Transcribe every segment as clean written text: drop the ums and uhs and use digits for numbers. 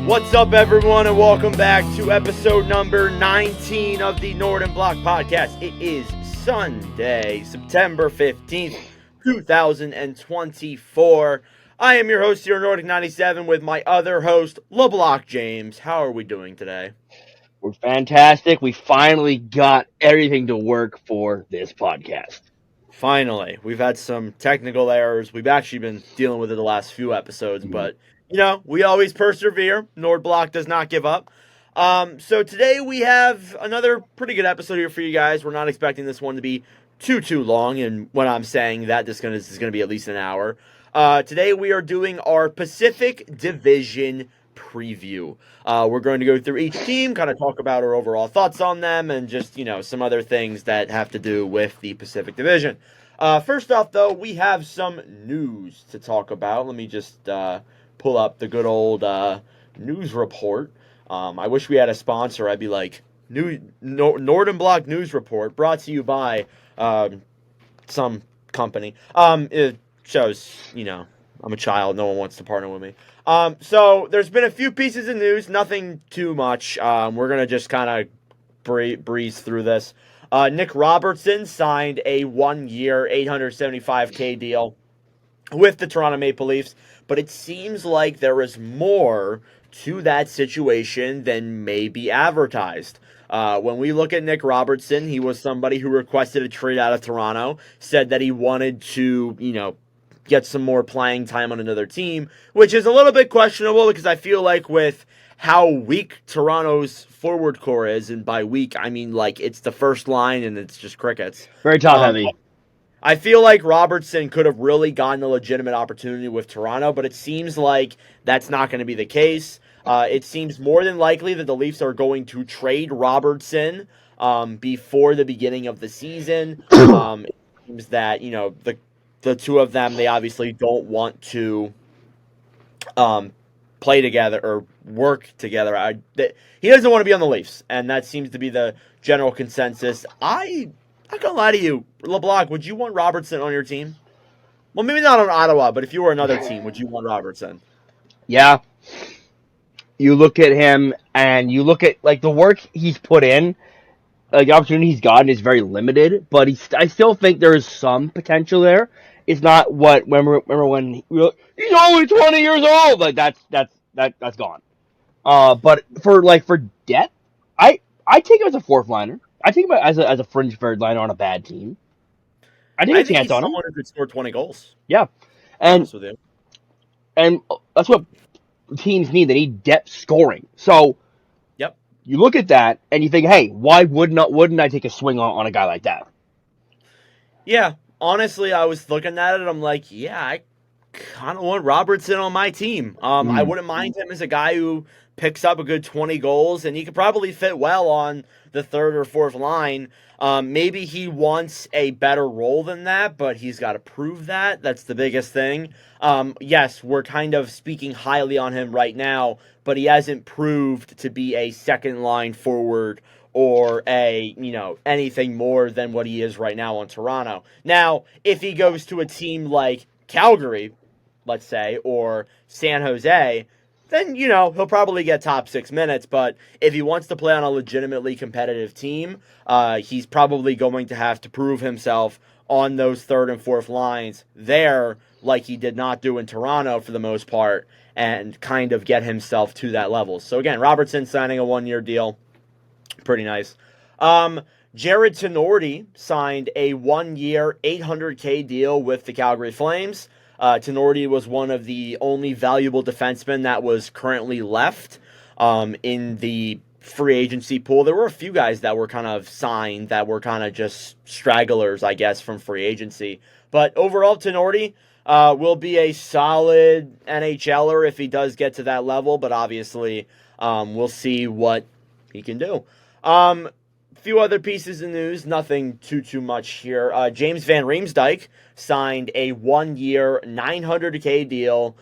What's up, everyone, and welcome back to episode number 19 of the Onnnnn Block Podcast. It is Sunday, September 15th, 2024. I am your host here, Nordic 97, with my other host, LeBlock James. How are we doing today? We're fantastic. We finally got everything to work for this podcast. Finally, we've had some technical errors. We've actually been dealing with it the last few episodes, but we always persevere. Nordblock does not give up. So today we have another pretty good episode here for you guys. We're not expecting this one to be too long, and when I'm saying that, this is going to be at least an hour. Today we are doing our Pacific Division preview. We're going to go through each team, kind of talk about our overall thoughts on them, and just, some other things that have to do with the Pacific Division. First off, though, we have some news to talk about. Let me just pull up the good old news report. I wish we had a sponsor. I'd be like, Onnnnn Block News Report, brought to you by some company. It shows, I'm a child. No one wants to partner with me. So there's been a few pieces of news, nothing too much. We're going to just kind of breeze through this. Nick Robertson signed a 1-year, $875K deal with the Toronto Maple Leafs, but it seems like there is more to that situation than may be advertised. When we look at Nick Robertson, he was somebody who requested a trade out of Toronto, said that he wanted to, get some more playing time on another team, which is a little bit questionable because I feel like with how weak Toronto's forward core is, and by weak, I mean like it's the first line and it's just crickets. Very top heavy. I feel like Robertson could have really gotten a legitimate opportunity with Toronto, but it seems like that's not going to be the case. It seems more than likely that the Leafs are going to trade Robertson before the beginning of the season. It seems that, the two of them, they obviously don't want to play together or work together. He doesn't want to be on the Leafs, and that seems to be the general consensus. I'm not going to lie to you, LeBlanc, would you want Robertson on your team? Well, maybe not on Ottawa, but if you were another team, would you want Robertson? Yeah. You look at him, and you look at the work he's put in. The opportunity he's gotten is very limited, but I still think there is some potential there. It's not what remember when he's only 20 years old. That's gone. But for depth, I take him as a fourth liner. I take him as a fringe third liner on a bad team. I take a chance he's on him. Someone who could score 20 goals. Yeah, and that's what teams need. They need depth scoring. So, yep, you look at that and you think, hey, why wouldn't I take a swing on a guy like that? Yeah, honestly, I was looking at it. I'm like, yeah, I kind of want Robertson on my team. I wouldn't mind him as a guy who picks up a good 20 goals, and he could probably fit well on the third or fourth line. Maybe he wants a better role than that, but he's got to prove that. That's the biggest thing. Yes, we're kind of speaking highly on him right now, but he hasn't proved to be a second line forward or anything more than what he is right now on Toronto. Now, if he goes to a team like Calgary, let's say, or San Jose, then, he'll probably get top 6 minutes. But if he wants to play on a legitimately competitive team, he's probably going to have to prove himself on those third and fourth lines there, like he did not do in Toronto for the most part, and kind of get himself to that level. So again, Robertson signing a 1-year deal. Pretty nice. Jared Tenorti signed a 1-year, $800K deal with the Calgary Flames. Tenorti was one of the only valuable defensemen that was currently left in the free agency pool. There were a few guys that were kind of signed that were kind of just stragglers, I guess, from free agency. But overall, Tenorti will be a solid NHLer if he does get to that level, but obviously we'll see what he can do. Few other pieces of news, nothing too much here. James Van Riemsdyk signed a 1-year, $900K deal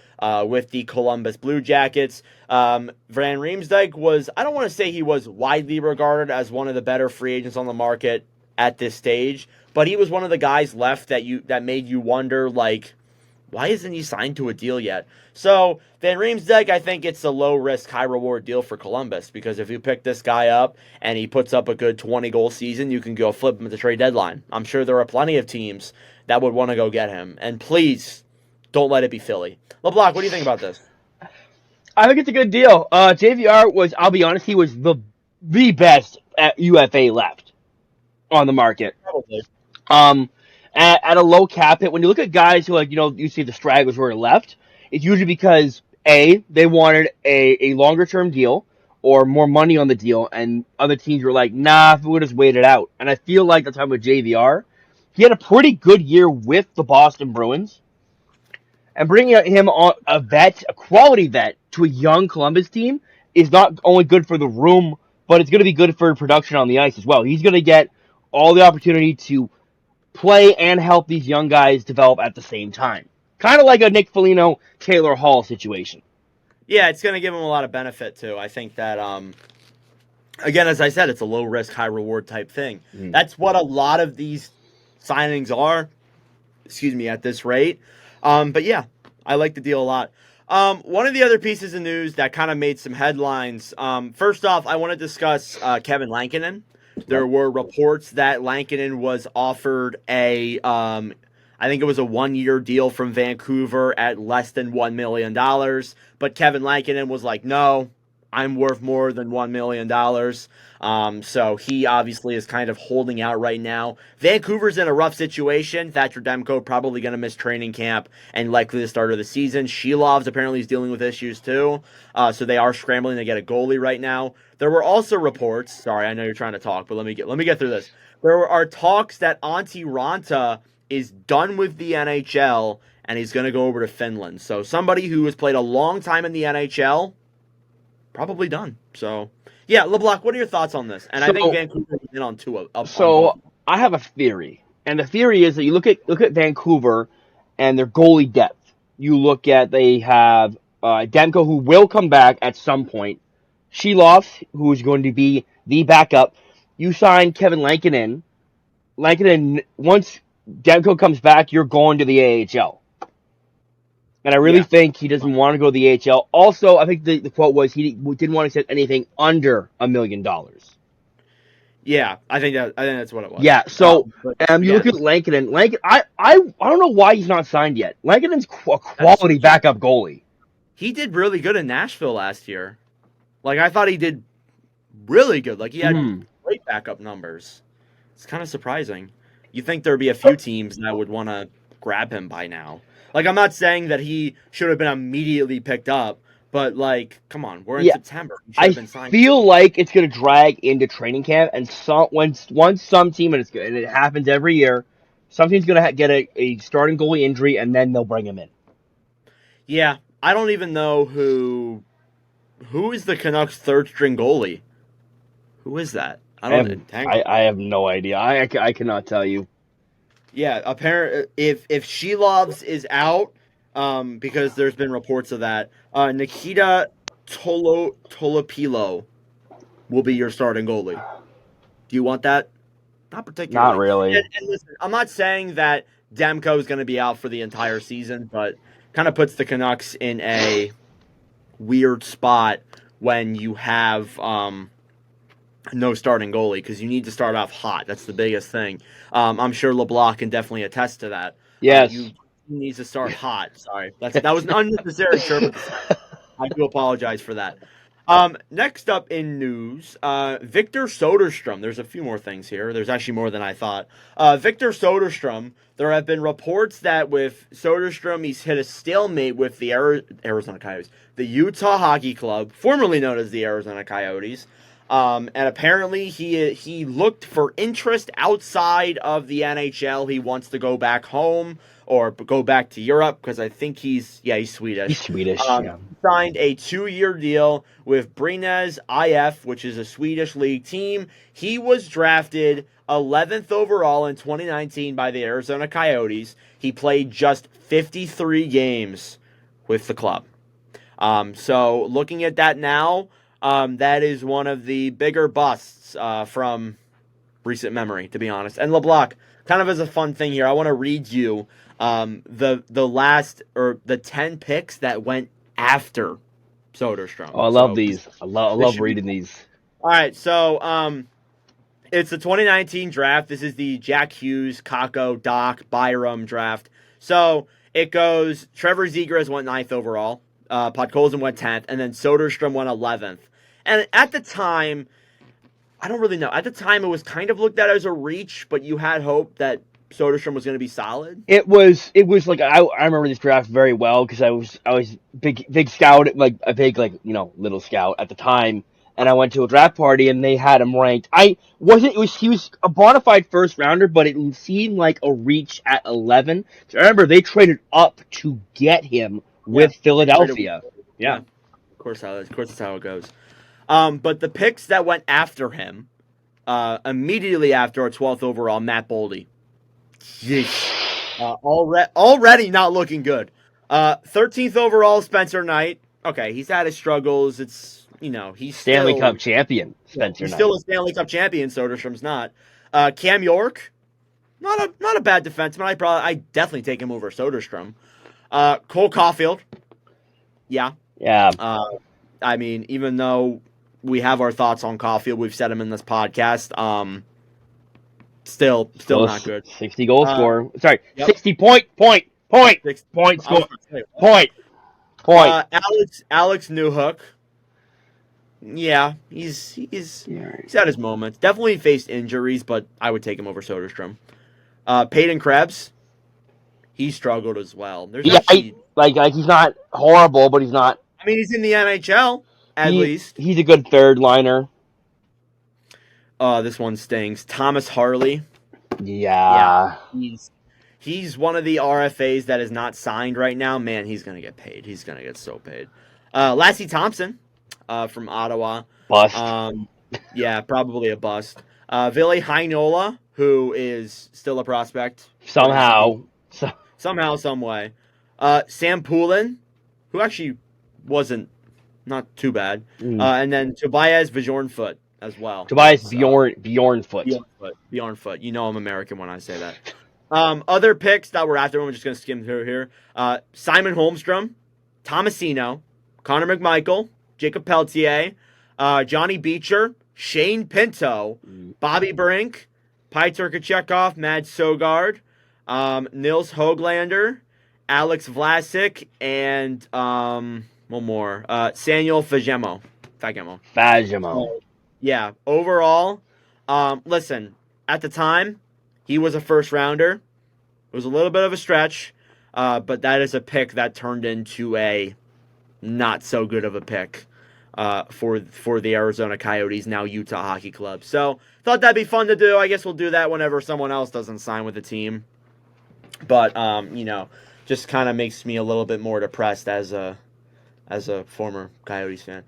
with the Columbus Blue Jackets. Van Riemsdyk was, I don't want to say he was widely regarded as one of the better free agents on the market at this stage, but he was one of the guys left that made you wonder, like, why isn't he signed to a deal yet? So Van Riemsdyk, I think it's a low risk, high reward deal for Columbus because if you pick this guy up and he puts up a good 20-goal season, you can go flip him at the trade deadline. I'm sure there are plenty of teams that would want to go get him. And please don't let it be Philly. LeBlanc, what do you think about this? I think it's a good deal. JVR was, I'll be honest, he was the best at UFA left on the market. Probably. Um, at a low cap hit, when you look at guys who, like, you see the stragglers who are left, it's usually because A, they wanted a longer term deal or more money on the deal, and other teams were like, nah, we'll just wait it out. And I feel like the time with JVR, he had a pretty good year with the Boston Bruins, and bringing him on a vet, a quality vet, to a young Columbus team is not only good for the room, but it's going to be good for production on the ice as well. He's going to get all the opportunity to play and help these young guys develop at the same time. Kind of like a Nick Foligno, Taylor Hall situation. Yeah, it's going to give him a lot of benefit too. I think that again, as I said, it's a low risk, high reward type thing. Mm. That's what a lot of these signings are. Excuse me, at this rate. But yeah, I like the deal a lot. One of the other pieces of news that kind of made some headlines. First off, I want to discuss Kevin Lankinen. There were reports that Lankinen was offered I think it was a 1-year deal from Vancouver at less than $1 million. But Kevin Lankinen was like, no, I'm worth more than $1 million. So he obviously is kind of holding out right now. Vancouver's in a rough situation. Thatcher Demko probably going to miss training camp and likely the start of the season. Shilov's apparently is dealing with issues too. So they are scrambling to get a goalie right now. There were also reports. Sorry, I know you're trying to talk, but let me get through this. There are talks that Antti Ranta is done with the NHL and he's going to go over to Finland. So somebody who has played a long time in the NHL, probably done. So yeah, LeBlanc, what are your thoughts on this? And I think Vancouver is in on two of on both. I have a theory, and the theory is that you look at Vancouver and their goalie depth. You look at they have Demko, who will come back at some point. Shilov, who is going to be the backup. You sign Kevin Lankinen. Lankinen, once Demko comes back, you're going to the AHL. And I really think he doesn't want to go to the AHL. Also, I think the quote was he didn't want to accept anything under $1 million. Yeah, I think that's what it was. Yeah, so you look at Lankinen. I don't know why he's not signed yet. Lankinen's a quality backup goalie. He did really good in Nashville last year. Like, I thought he did really good. Like, he had great backup numbers. It's kind of surprising. You think there'd be a few teams that would want to grab him by now. Like, I'm not saying that he should have been immediately picked up, but, like, come on, we're in September. He should have been signed. I feel like it's going to drag into training camp, and once some team, and it happens every year, some team's going to get a starting goalie injury, and then they'll bring him in. Yeah, I don't even know who is the Canucks' third-string goalie. Who is that? I have no idea. I cannot tell you. Yeah, apparently, if Shilovs is out, because there's been reports of that, Nikita Tolopilo will be your starting goalie. Do you want that? Not particularly. Not really. And listen, I'm not saying that Demko is going to be out for the entire season, but kind of puts the Canucks in a weird spot when you have no starting goalie because you need to start off hot. That's the biggest thing. I'm sure LeBlanc can definitely attest to that. Yes. You need to start hot. Sorry. That was an unnecessary chirp. I do apologize for that. Next up in news, Victor Soderstrom. There's a few more things here. There's actually more than I thought. Victor Soderstrom, there have been reports that with Soderstrom, he's hit a stalemate with the Arizona Coyotes, the Utah Hockey Club, formerly known as the Arizona Coyotes. And apparently he looked for interest outside of the NHL. He wants to go back home or go back to Europe because I think he's Swedish. He's Swedish, He signed a 2-year deal with Brynäs IF, which is a Swedish league team. He was drafted 11th overall in 2019 by the Arizona Coyotes. He played just 53 games with the club. So looking at that now, that is one of the bigger busts from recent memory, to be honest. And LeBlanc, kind of as a fun thing here, I want to read you the last or the 10 picks that went after Soderstrom. Oh, I love So these. I this love should be reading fun. these. All right, so it's the 2019 draft. This is the Jack Hughes, Kako, Doc, Byram draft. So it goes Trevor Zegras went ninth overall, Podkolzin went 10th, and then Soderstrom went 11th. And at the time, I don't really know. At the time, it was kind of looked at as a reach, but you had hope that Soderstrom was going to be solid. It was like I remember this draft very well because I was big scout, like a big, like, little scout at the time, and I went to a draft party and they had him ranked. I wasn't it was He was a bona fide first rounder, but it seemed like a reach at 11. So I remember they traded up to get him Yeah, with they traded. Philadelphia. Yeah, Yeah. of course, that's how it goes. But the picks that went after him, immediately after a 12th overall, Matt Boldy. Yeesh. Already not looking good. 13th overall, Spencer Knight. Okay, he's had his struggles. It's he's Stanley still Cup champion Spencer he's Knight. still a Stanley Cup champion. Soderstrom's not. Cam York, not a bad defenseman. I definitely take him over Soderstrom. Cole Caulfield, yeah. Yeah. Uh, I mean, even though we have our thoughts on Caulfield, we've said him in this podcast. Still Still not good. 60 goal Uh, scorer. Sorry, yep. 60 point Six, I was score gonna say, point. Alex Newhook. Yeah, he's had his moments. Definitely faced injuries, but I would take him over Soderstrom. Peyton Krebs, he struggled as well. There's Yeah, actually, like he's not horrible, but he's not. I mean, he's in the NHL at least. He's a good third liner. This one stings. Thomas Harley. Yeah. He's one of the RFAs that is not signed right now. Man, he's gonna get paid. He's gonna get so paid. Lassie Thompson, from Ottawa. Bust. Yeah, probably a bust. Ville Heinola, who is still a prospect. Somehow. Somehow, some way. Sam Poulin, who actually wasn't not too bad. And then Tobias Bjornfoot as well. Tobias So, Bjornfoot. Bjornfoot. You know I'm American when I say that. Other picks that were after him, we're just going to skim through here. Simon Holmstrom, Tomasino, Connor McMichael, Jacob Peltier, Johnny Beecher, Shane Pinto, Bobby Brink, Pyotr Kochetkov, Mads Sogard, Nils Hoglander, Alex Vlasic, and one more. Samuel Fagemo. Yeah, overall, listen, at the time, he was a first rounder. It was a little bit of a stretch, but that is a pick that turned into a not so good of a pick for the Arizona Coyotes, now Utah Hockey Club. So thought that'd be fun to do. I guess we'll do that whenever someone else doesn't sign with the team. But just kind of makes me a little bit more depressed as a former Coyotes fan.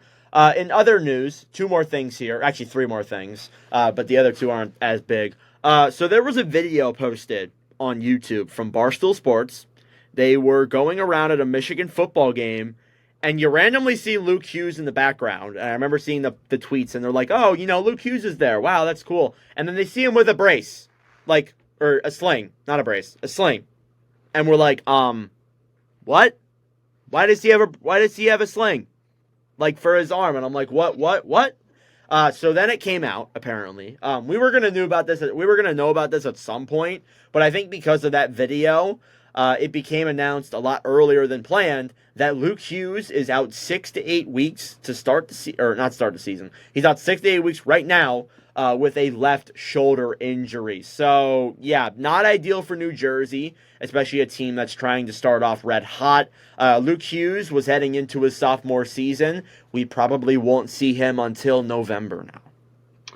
In other news, two more things here. Actually, three more things. But the other two aren't as big. So there was a video posted on YouTube from Barstool Sports. They were going around at a Michigan football game, and you randomly see Luke Hughes in the background. And I remember seeing the tweets, and they're like, oh, Luke Hughes is there. Wow, that's cool. And then they see him with a brace. Or a sling. Not a brace. A sling. And we're like, what? Why does he have a sling? Like, for his arm. And I'm like, what? So then it came out, apparently. We were gonna know about this at some point, but I think because of that video, it became announced a lot earlier than planned that Luke Hughes is out 6 to 8 weeks to start not start the season. He's out 6 to 8 weeks right now with a left shoulder injury. So yeah, not ideal for New Jersey, especially a team that's trying to start off red hot. Luke Hughes was heading into his sophomore season. We probably won't see him until November now.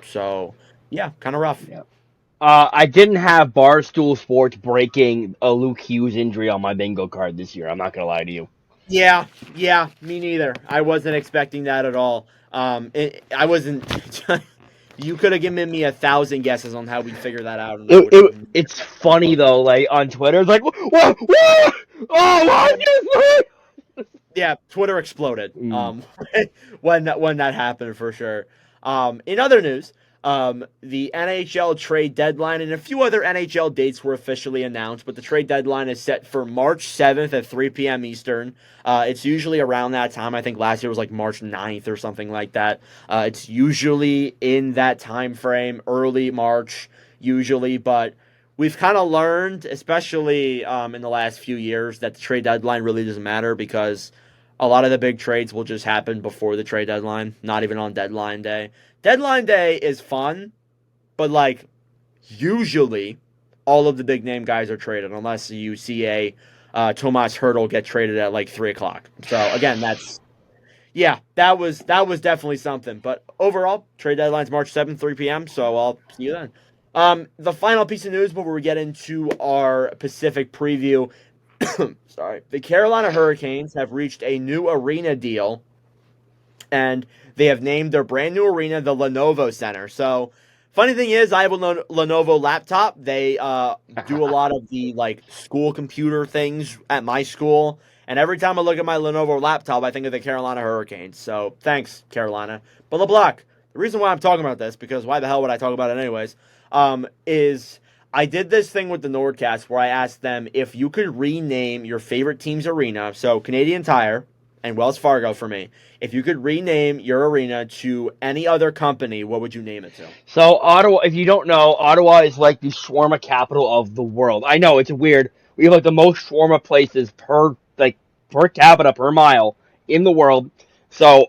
So yeah, kind of rough. Yeah. I didn't have Barstool Sports breaking a Luke Hughes injury on my bingo card this year. I'm not gonna lie to you. Yeah, me neither. I wasn't expecting that at all. I wasn't. You could have given me 1,000 guesses on how we figure that out. And It's funny though, like on Twitter, it's like, what? Oh, what? Yeah, Twitter exploded when that happened for sure. In other news, The NHL trade deadline and a few other NHL dates were officially announced, but the trade deadline is set for March 7th at 3 p.m. Eastern. It's usually around that time. I think last year was like March 9th or something like that. It's usually in that time frame, early March, usually, but we've kind of learned, especially in the last few years, that the trade deadline really doesn't matter because a lot of the big trades will just happen before the trade deadline, not even on deadline day. Deadline day is fun, but like usually all of the big name guys are traded unless you see a Tomas Hurdle get traded at like 3 o'clock. So again, that's yeah, that was definitely something. But overall, trade deadline's March 7th, 3 p.m. So I'll see you then. The final piece of news before we get into our Pacific preview. Sorry, the Carolina Hurricanes have reached a new arena deal and they have named their brand new arena the Lenovo Center. So, funny thing is, I have a Lenovo laptop. They do a lot of the like school computer things at my school, and every time I look at my Lenovo laptop, I think of the Carolina Hurricanes. So, thanks, Carolina. But LeBlanc, the reason why I'm talking about this, because why the hell would I talk about it anyways, is I did this thing with the Nordcast where I asked them if you could rename your favorite team's arena. So, Canadian Tire and Wells Fargo for me. If you could rename your arena to any other company, what would you name it to? So Ottawa, if you don't know, Ottawa is like the shawarma capital of the world. I know it's weird. We have like the most shawarma places per capita per mile in the world. So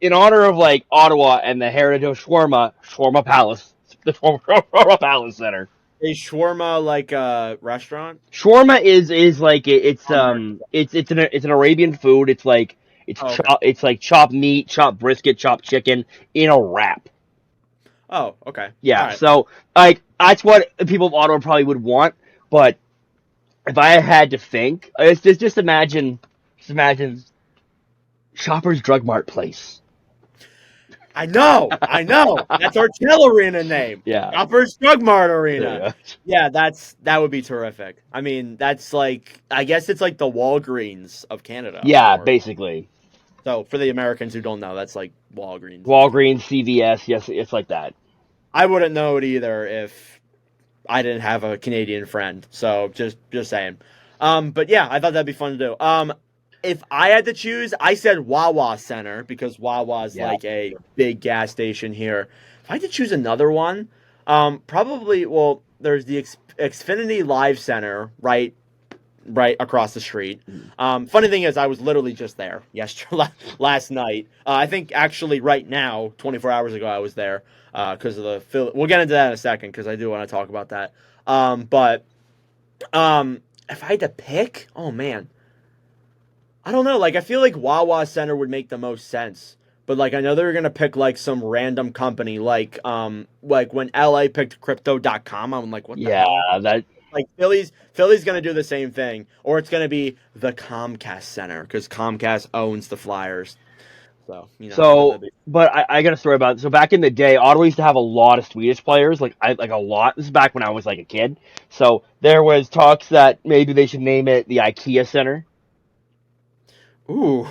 in honor of like Ottawa and the heritage of shawarma, Shawarma Palace, the Shawarma Palace Center. A shawarma like a restaurant? Shawarma is like it's Hamburger. it's an Arabian food. It's like Oh, okay. it's like chopped meat, chopped brisket, chopped chicken in a wrap. Oh, okay. All Yeah, right. so like that's what people of Ottawa probably would want. But if I had to think, it's just imagine Shoppers Drug Mart place. I know. I know. That's our Tail Arena name. Yeah, Shoppers Drug Mart there you Arena. go. Yeah, that would be terrific. I mean, that's like I guess it's like the Walgreens of Canada. Yeah, Or basically so for the Americans who don't know, that's like Walgreens in Canada. Walgreens, CVS. Yes, it's like that. I wouldn't know it either if I didn't have a Canadian friend. So just saying. But yeah, I thought that'd be fun to do. If I had to choose, I said Wawa Center because Wawa is Yeah, like a big gas station here. If I had to choose another one, probably well, there's the Xfinity Live Center right across the street. Funny thing is, I was literally just there yesterday, last night. I think actually right now, 24 hours ago, I was there because of the We'll get into that in a second because I do want to talk about that. But if I had to pick, oh man, I don't know. Like I feel like Wawa Center would make the most sense. But like I know they're gonna pick like some random company like when LA picked crypto.com, I'm like, what the yeah, hell? that Like Philly's gonna do the same thing, or it's gonna be the Comcast Center because Comcast owns the Flyers. So I thought that'd So, be but I got a story about it. So back in the day, Ottawa used to have a lot of Swedish players, like a lot. This is back when I was like a kid. So there was talks that maybe they should name it the IKEA Center. ooh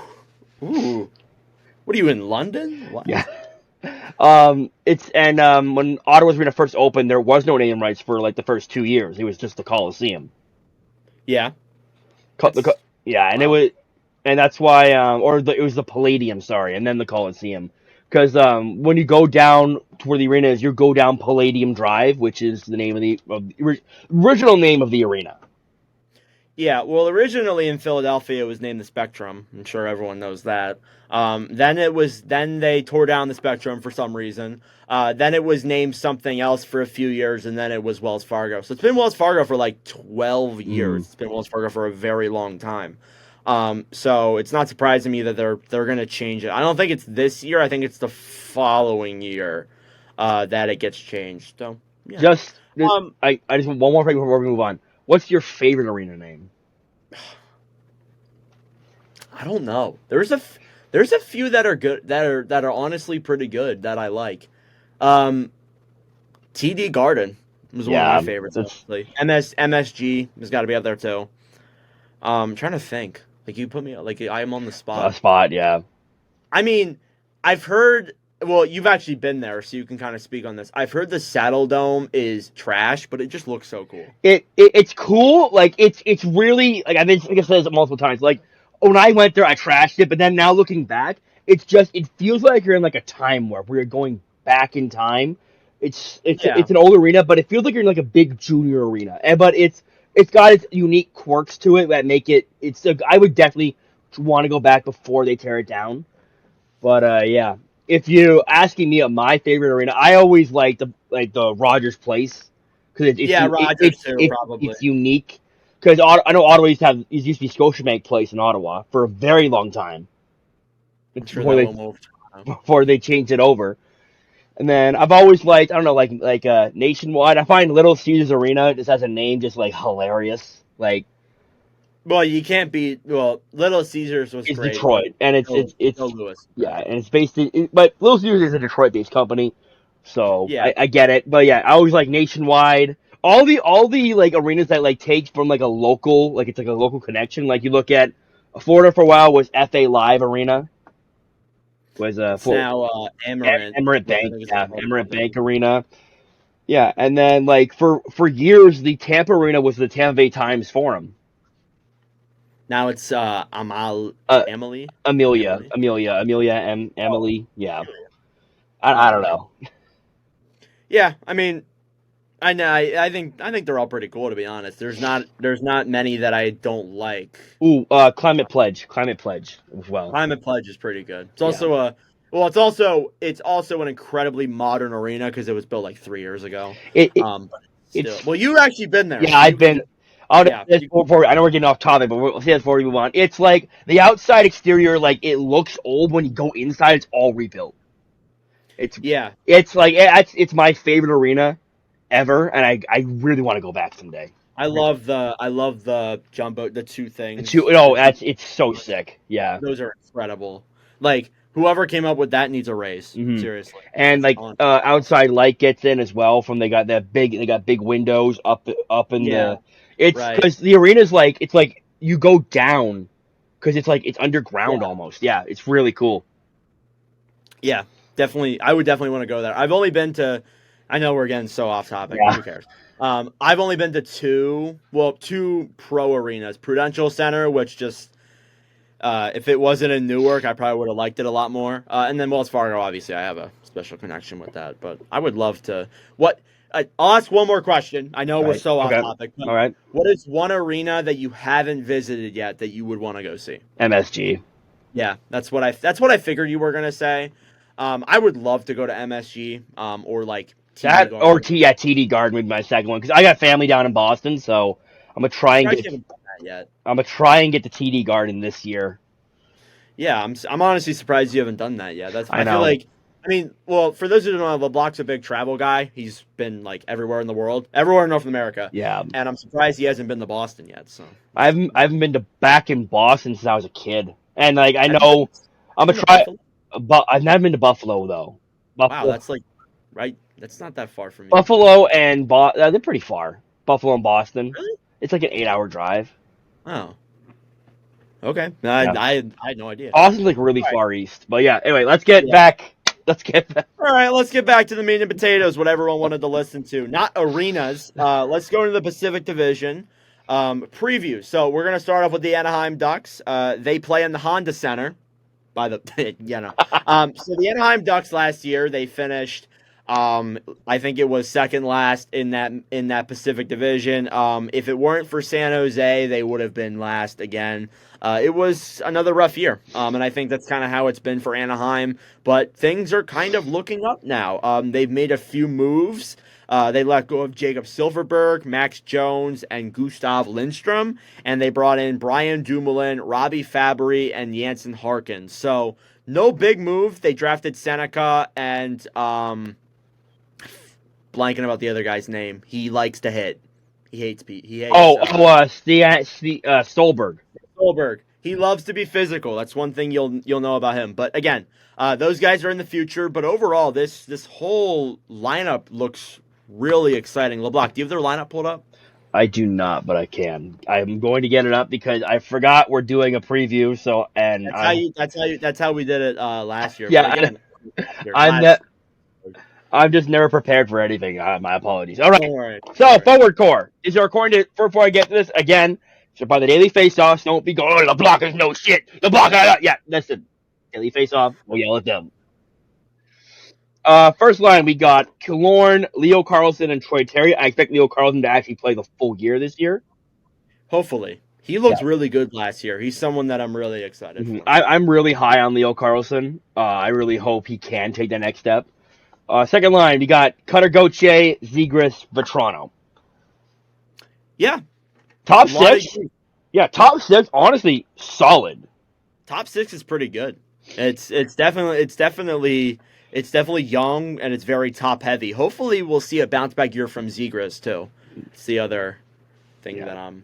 ooh. What are you in London? Yeah. What? It's and when Ottawa's Arena first opened, there was no name rights for like the first 2 years. It was just the Coliseum. Yeah, Co- the co- that's yeah, and it wow. was, and that's why, it was the Palladium, sorry, and then the Coliseum. Because when you go down to where the arena is, you go down Palladium Drive, which is the name of the original name of the arena. Yeah, well, originally in Philadelphia, it was named the Spectrum. I'm sure everyone knows that. Then they tore down the Spectrum for some reason. Then it was named something else for a few years, and then it was Wells Fargo. So it's been Wells Fargo for like 12 Mm. years. It's been Wells Fargo for a very long time. So it's not surprising me that they're gonna change it. I don't think it's this year. I think it's the following year that it gets changed. So yeah. Just, Um, I just want one more thing before we move on. What's your favorite arena name? I don't know. There's a few that are good that are honestly pretty good that I like. Um, TD Garden was one of my Yeah, favorites that's honestly. MSG has got to be up there too. I'm trying to think. Like you put me like I am on the a spot. spot. Yeah, I mean, I've heard well, you've actually been there, so you can kind of speak on this. I've heard the Saddle Dome is trash, but it just looks so cool. It's cool. Like it's really like I've been like I said it multiple times. Like when I went there, I trashed it, but then now looking back, it's just it feels like you're in like a time warp. Where you're going back in time. Yeah, It's an old arena, but it feels like you're in like a big junior arena. And but it's got its unique quirks to it that make it. I would definitely want to go back before they tear it down. But yeah, if you asking me my favorite arena, I always like the Rogers Place because yeah, Rogers too, probably. it's unique. Because I know Ottawa used to be Scotiabank Place in Ottawa for a very long time. I'm It's sure that will move. before they changed it over. And then I've always liked I don't know Nationwide. I find Little Caesars Arena just as a name just like hilarious. Like Well, you can't beat. Well, Little Caesars was it's great, but Detroit, and it's no Lewis is yeah, better. and it's based but Little Caesars is a Detroit-based company, so Yeah, I get it. But yeah, I always like Nationwide. All the like arenas that like take from like a local, like it's like a local connection. Like you look at Florida for a while was FA Live Arena, was it's for now Amarant, Emirates which I Bank, think is a yeah, smaller Emirates company. Bank Arena. Yeah, and then like for years the Tampa Arena was the Tampa Bay Times Forum. Now it's Uh, Emily, Amelia, Emily. Amelia, Amelia, Oh, Emily. Yeah, Amelia. I Oh, don't okay. know. Yeah, I mean, I know. I think they're all pretty cool to be honest. There's not many that I don't like. Ooh, Climate Pledge as well. Climate Pledge is pretty good. It's Yeah, also a well, it's also an incredibly modern arena because it was built like 3 years ago. it, it But it's still it's well, you've actually been there, yeah. so I've you can been. just I'll yeah. just before I know we're getting off topic, but we'll say this before we move on. It's like the outside exterior, like it looks old when you go inside. It's all rebuilt. It's Yeah, it's like it's my favorite arena ever, and I really want to go back someday. I love the jumbo, the two The two, things, the no, two. that's it's so sick. Yeah. Those are incredible. Like whoever came up with that needs a raise. hmm Seriously. And like On. outside light gets in as well from they got big windows up in Yeah. the it's Right. because the arena's like it's like you go down because it's like it's Yeah. underground almost. Yeah, it's really cool. Yeah. Definitely. I would definitely want to go there. I've only been to. I know we're getting so off topic, but Yeah. who cares? I've only been to two pro arenas. Prudential Center, which just if it wasn't in Newark, I probably would have liked it a lot more. And then Wells Fargo, obviously, I have a special connection with that. But I would love to. What? I'll ask one more question. I know we're Right. so off Okay. topic, but All right. what is one arena that you haven't visited yet that you would want to go see? MSG. Yeah, that's what I figured you were gonna say. I would love to go to MSG, or like TD That or Garden. TD Garden would be my second one because I got family down in Boston, so I'm gonna I'm try and surprised get you haven't done that yet. I'm gonna try and get the TD Garden this year. Yeah, I'm honestly surprised you haven't done that yet. I I feel know. like, I mean, well, for those who don't know, LeBlanc's a big travel guy. He's been like everywhere in the world, everywhere in North America, Yeah. and I'm surprised he hasn't been to Boston yet. So I haven't been to back in Boston since I was a kid, and like I have you been? know I'm You gonna been to try, Buffalo? but I've never been to Buffalo though. Wow, Buffalo, that's like right. That's not that far from you. Buffalo and they're pretty far. Buffalo and Boston, Really? it's like an 8 hour drive. Oh, okay. I, Yeah, I, I had no idea. Boston's like really All right. far east. But yeah, anyway, let's get Yeah. back. Let's get back. All right, let's get back to the meat and potatoes, what everyone wanted to listen to. Not arenas. Let's go into the Pacific Division preview. So we're gonna start off with the Anaheim Ducks. They play in the Honda Center. By the so the Anaheim Ducks last year they finished. I think it was second last in that Pacific Division. If it weren't for San Jose, they would have been last again. It was another rough year, and I think that's kind of how it's been for Anaheim. But things are kind of looking up now. They've made a few moves. They let go of Jacob Silverberg, Max Jones, and Gustav Lindstrom, and they brought in Brian Dumoulin, Robbie Fabry, and Jansen Harkins. So no big move. They drafted Seneca and blanking about the other guy's name. He likes to hit. He hates Pete. He hates Stolberg. Goldberg. He loves to be physical. That's one thing you'll know about him. But again, those guys are in the future. But overall, this whole lineup looks really exciting. LeBlanc, do you have their lineup pulled up? I do not, but I can. I'm going to get it up because I forgot we're doing a preview. So and That's how I'm you. That's how you. That's how we did it last year. But yeah, again, Here, I'm last. ne- I'm just never prepared for anything. My apologies. All right. Don't worry. Don't So worry. forward core is there according to before I get to this again. So by the daily face-offs, don't be going. Oh, the block is no shit. The block, yeah. Listen, daily face-off. We'll yell at them. First line we got Killorn, Leo Carlson, and Troy Terry. I expect Leo Carlson to actually play the full year this year. Hopefully, he Yeah. looked really good last year. He's someone that I'm really excited for. I'm really high on Leo Carlson. I really hope he can take the next step. Second line, we got Cutter Gauthier, Zegras, Vetrano. Yeah, a Top lot of six? Yeah, top six, honestly, solid. top six is pretty good. It's definitely young and it's very top heavy. Hopefully, we'll see a bounce back year from Zegras too. It's the other thing Yeah. that I'm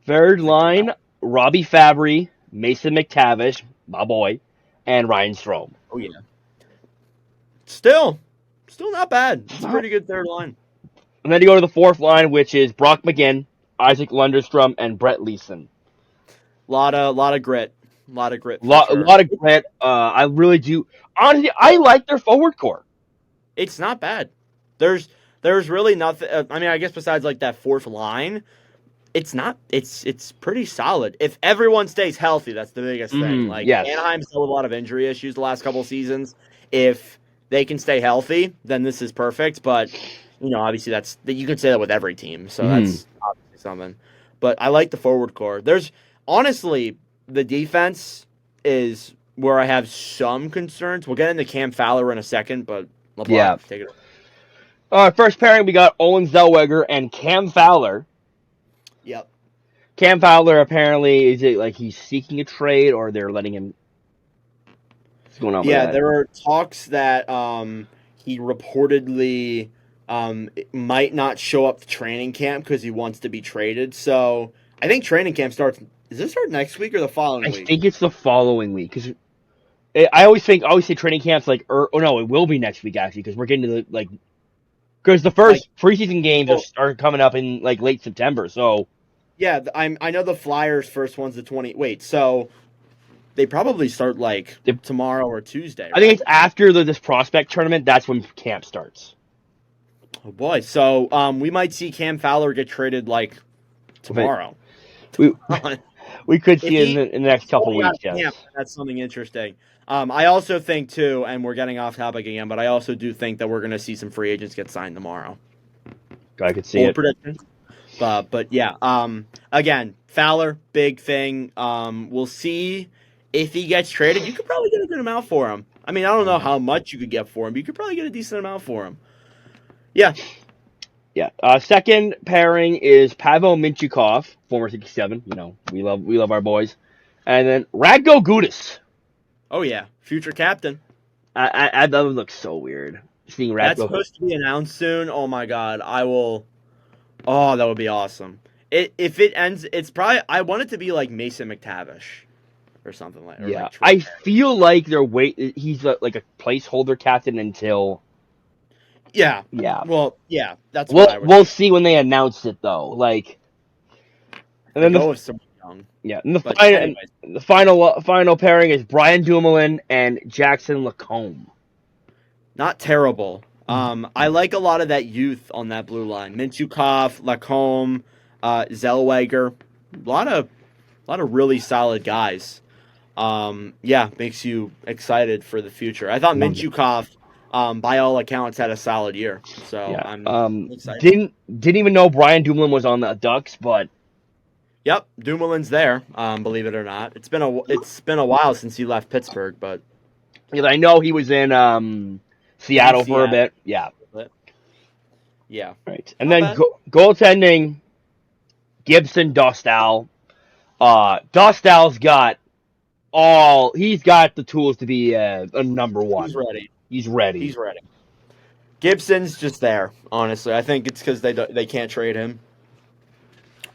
Third thinking line, about. Robbie Fabry, Mason McTavish, my boy, and Ryan Strome. Oh yeah, still, still not bad. It's a pretty good third line. And then you go to the fourth line, which is Brock McGinn, Isaac Lundestrom, and Brett Leeson. Lot of grit, for A sure. lot of grit. I really do. Honestly, I like their forward core. It's not bad. There's there's really nothing. I mean, I guess besides like that fourth line, it's not. It's pretty solid. If everyone stays healthy, that's the biggest thing. Like Yes. Anaheim's still with a lot of injury issues the last couple seasons. If they can stay healthy, then this is perfect. But obviously that's you could say that with every team. So that's obviously something. But I like the forward core. There's honestly the defense is where I have some concerns. We'll get into Cam Fowler in a second, but LeBlanc, Yeah. take it. First pairing, we got Owen Zellweger and Cam Fowler. Yep. Cam Fowler apparently is it like he's seeking a trade or they're letting him. What's going on with Yeah, that? there are talks that he reportedly might not show up to training camp because he wants to be traded. So I think training camp starts. Does this start next week or the following I week? think it's the following week because I always say training camps like oh no, it will be next week actually because we're getting to the because the first preseason games are coming up in like late September. So yeah, I know the Flyers first one's the 20. Wait, so they probably start like tomorrow or Tuesday. I think it's after this prospect tournament. That's when camp starts. Oh boy, so we might see Cam Fowler get traded like tomorrow. We could see If it in the next couple weeks. Yes. Camp, that's something interesting. I also think too, and we're getting off topic again, but I also do think that we're going to see some free agents get signed tomorrow. I could see Bold it. predictions. But yeah. Again, Fowler, big thing. We'll see if he gets traded. You could probably get a good amount for him. I mean, I don't know how much you could get for him, but you could probably get a decent amount for him. Yeah. Yeah. Second pairing is Pavel Minchukov, former 67. We love our boys, and then Radko Gudas. Oh yeah, future captain. I that would look so weird seeing Radko. That's supposed to be announced soon. Oh my god, I will. Oh, that would be awesome. If it ends, it's probably I want it to be like Mason McTavish or something like. Or Yeah, like I feel like he's like a placeholder captain until. Yeah. Yeah. Well, yeah. That's we'll see when they announce it though. Like, and then go with someone young. Yeah, and the final pairing is Brian Dumoulin and Jackson Lacombe. Not terrible. I like a lot of that youth on that blue line. Minchukov, Lacombe, Zellweger, a lot of really solid guys. Yeah, makes you excited for the future. I thought Minchukov, by all accounts, had a solid year. So Yeah. I'm excited. Didn't even know Brian Dumoulin was on the Ducks, but yep, Dumoulin's there. Believe it or not, it's been a while since he left Pittsburgh, but yeah, I know he was in Seattle for a bit. Yeah. Yeah. Right. And then goaltending, Gibson, Dostal. Dostal's got he's got the tools to be a number one. He's ready. He's ready. Gibson's just there, honestly. I think it's because they can't trade him.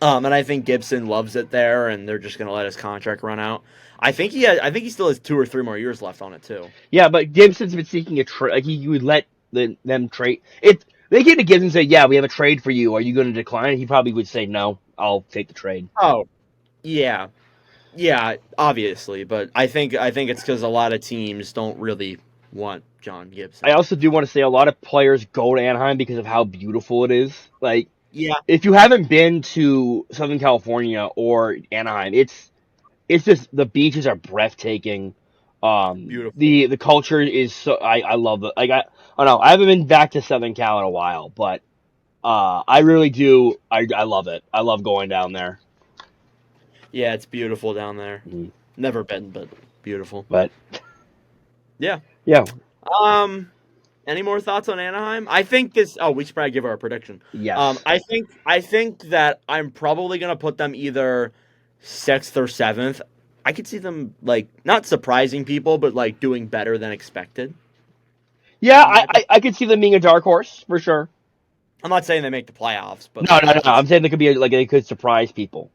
And I think Gibson loves it there, and they're just going to let his contract run out. I think he still has 2 or 3 more years left on it too. Yeah, but Gibson's been seeking a trade. Like he would let them trade. If they came to Gibson and say, "Yeah, we have a trade for you. Are you going to decline?" He probably would say, "No, I'll take the trade." Oh, yeah, obviously. But I think it's because a lot of teams don't really What, John I Gibson? also do want to say a lot of players go to Anaheim because of how beautiful it is. Like, Yeah, if you haven't been to Southern California or Anaheim, it's just the beaches are breathtaking. beautiful. The culture is so I love it. Like I don't know, I haven't been back to Southern Cal in a while, but I really do. I love it. I love going down there. Yeah, it's beautiful down there. Mhm. Never been, but beautiful. But Yeah. yeah, Um. Any more thoughts on Anaheim? I think this. Oh, we should probably give our prediction. yes, I think that I'm probably gonna put them either sixth or seventh. I could see them like not surprising people, but like doing better than expected. yeah. In my opinion. I could see them being a dark horse for sure. I'm not saying they make the playoffs, but No, like no, I no. could. I'm saying they could be like they could surprise people.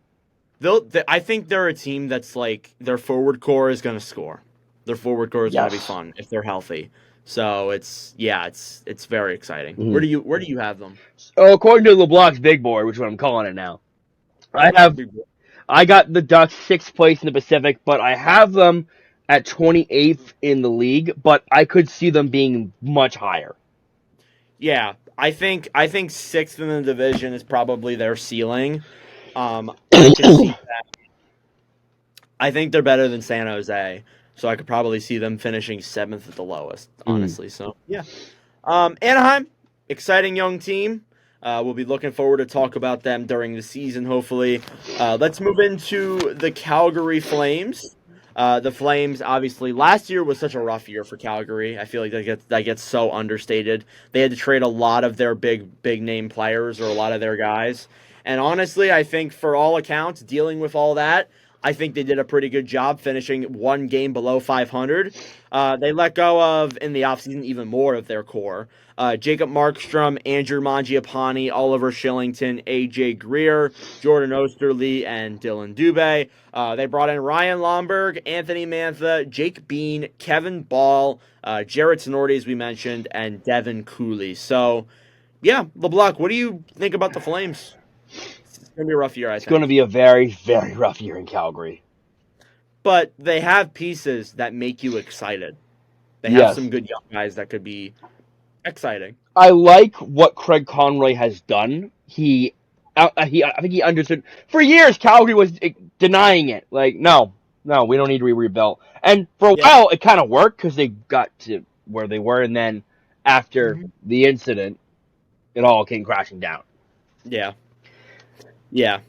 I think they're a team that's like their forward core is gonna score. Their forward core is gonna be Yes. fun if they're healthy. So it's very exciting. Mm-hmm. Where do you have them? So according to LeBlanc's big board, which is what I'm calling it now, I Okay, have big boy. I got the Ducks sixth place in the Pacific, but I have them at 28th in the league. But I could see them being much higher. Yeah, I think sixth in the division is probably their ceiling. I could see that. I think they're better than San Jose, so I could probably see them finishing seventh at the lowest. Mm. Honestly, so yeah. Anaheim, exciting young team. We'll be looking forward to talk about them during the season, hopefully. Let's move into the Calgary Flames. The Flames, obviously, last year was such a rough year for Calgary. I feel like that gets so understated. They had to trade a lot of their big name players or a lot of their guys. And honestly, I think for all accounts, dealing with all that, I think they did a pretty good job finishing one game below 500. They let go of, in the offseason, even more of their core. Jacob Markstrom, Andrew Mangiapane, Oliver Shillington, AJ Greer, Jordan Osterley, and Dylan Dubé. They brought in Ryan Lomberg, Anthony Mantha, Jake Bean, Kevin Ball, Jarrett Sonorti, as we mentioned, and Devin Cooley. So, yeah, LeBlanc, what do you think about the Flames? It's going to be a rough year, I It's going to think. be a very, very rough year in Calgary. But they have pieces that make you excited. They have Yes, some good young guys that could be exciting. I like what Craig Conroy has done. I think he understood for years. Calgary was denying it. Like, no, no, we don't need to be rebuilt. And for a Yeah. while, it kind of worked because they got to where they were, and then after Mhm. the incident, it all came crashing down. Yeah. Yeah.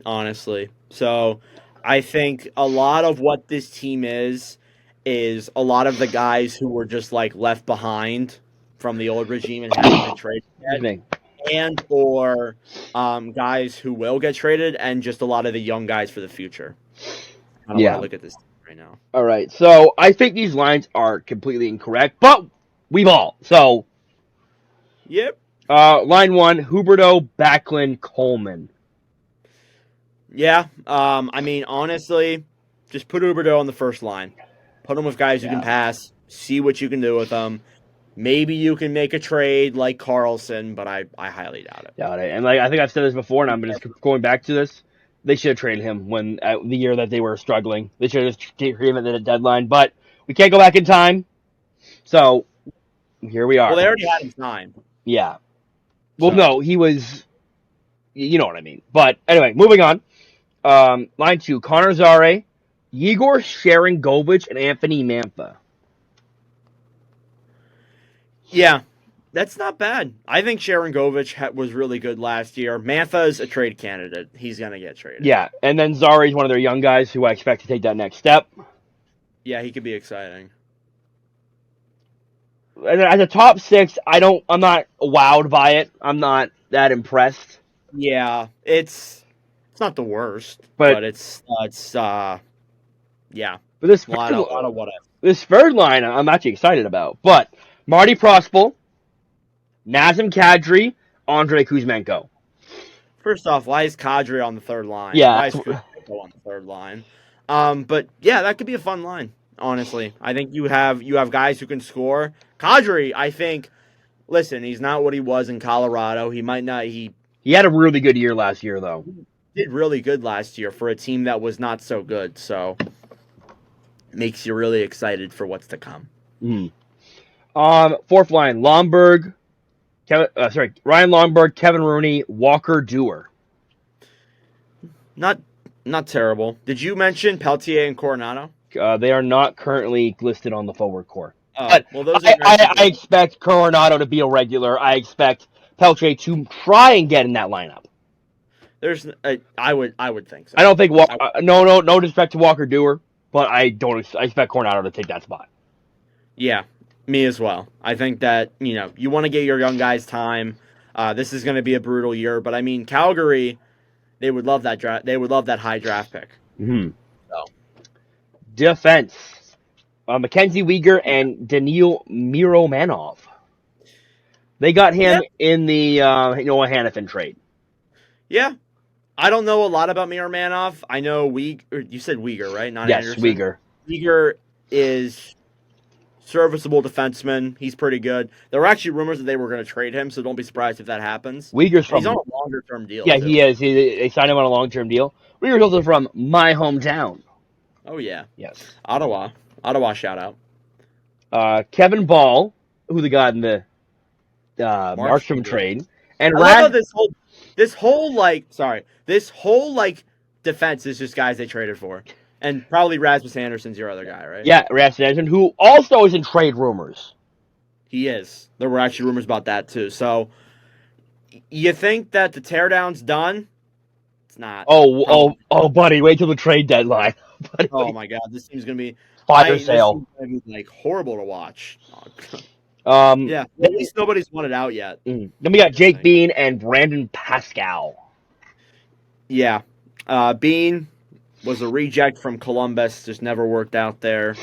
Honestly. So I think a lot of what this team is a lot of the guys who were just like left behind from the old regime and haven't been traded Excuse yet, me. and or guys who will get traded, and just a lot of the young guys for the future. Kind of what I Yeah. look at this team right now. All right. So I think these lines are completely incorrect, but we've all. So Yep. line one: Huberto, Backlund, Coleman. Yeah. I mean, honestly, just put Uberdo on the first line. Put him with guys who can Yeah. pass. See what you can do with them. Maybe you can make a trade like Carlson, but I highly doubt it. Got it. And like I think I've said this before, and I'm just going back to this. They should have traded him when the year that they were struggling. They should have just traded him at the deadline, but we can't go back in time. So here we Well, are. they already had him signed, Yeah. Well, so no, he was. You know what I mean. But anyway, moving on. Line two: Connor Zare, Igor Sharangovich, and Anthony Mantha. yeah, that's not bad. I think Sharon Govich was really good last year. Mantha is a trade candidate. He's gonna get traded. Yeah, and then Zare is one of their young guys who I expect to take that next step. Yeah, he could be exciting. And as a top six, I'm not wowed by it. I'm not that impressed. Yeah, it's not the worst, But but it's yeah, but this a third, lot of what if. this third line, I'm actually excited about. But Marty Prospel, Nazem Kadri, Andrei Kuzmenko. First off, why is Kadri on the third line? Yeah, Why is Kuzmenko on the third line? But yeah, that could be a fun line. Honestly, I think you have guys who can score. Kadri, I think. Listen, he's not what he was in Colorado. He might not. He he had a really good year last year, though. did really good last year for a team that was not so good. So makes you really excited for what's to come. Mm. Fourth line, Ryan Lomberg, Kevin Rooney, Walker Dewar. Not not terrible. Did you mention Peltier and Coronado? They are not currently listed on the forward core. Oh, But well, those are very I good. expect Coronado to be a regular. I expect Pelche to try and get in that lineup. There's, I would think so. I don't think I, no disrespect to Walker Dewar, but I expect Coronado to take that spot. yeah, me as well. I think that you want to get your young guys time. This is going to be a brutal year, but I mean Calgary, they would love that draft. They would love that high draft pick. Mm-hmm. So Defense: Mackenzie Weegar and Daniil Miromanov. They got yeah, him in the Noah Hannafin trade. yeah. I don't know a lot about Miromanov. I know you said Uyghur, right? Not Yes, Anderson. Weegar. Uyghur is serviceable defenseman. He's pretty good. There were actually rumors that they were going to trade him, so don't be surprised if that happens. Weegar's And he's on from a longer term deal yeah, he too. is. They signed him on a long term deal. Weegar's also from my hometown. Oh yeah, Yes. Ottawa. Ottawa shout out. Kevin Ball, who they got in the Markstrom Markstrom deal. trade, and I love how this whole defense is just guys they traded for, and probably Rasmus Anderson's your other guy, right? yeah, Rasmus Anderson, who also is in trade rumors. He is. There were actually rumors about that too. So you think that the teardown's done? It's not. Probably. Buddy, wait till the trade deadline. Buddy, Oh my god, this team's gonna be. fire This sale. team's gonna be like horrible to watch. Yeah, well, at Then, least nobody's won it out yet. then we got Jake Thing. Bean and Brandon Pascal. Yeah, Bean was a reject from Columbus. Just never worked out there.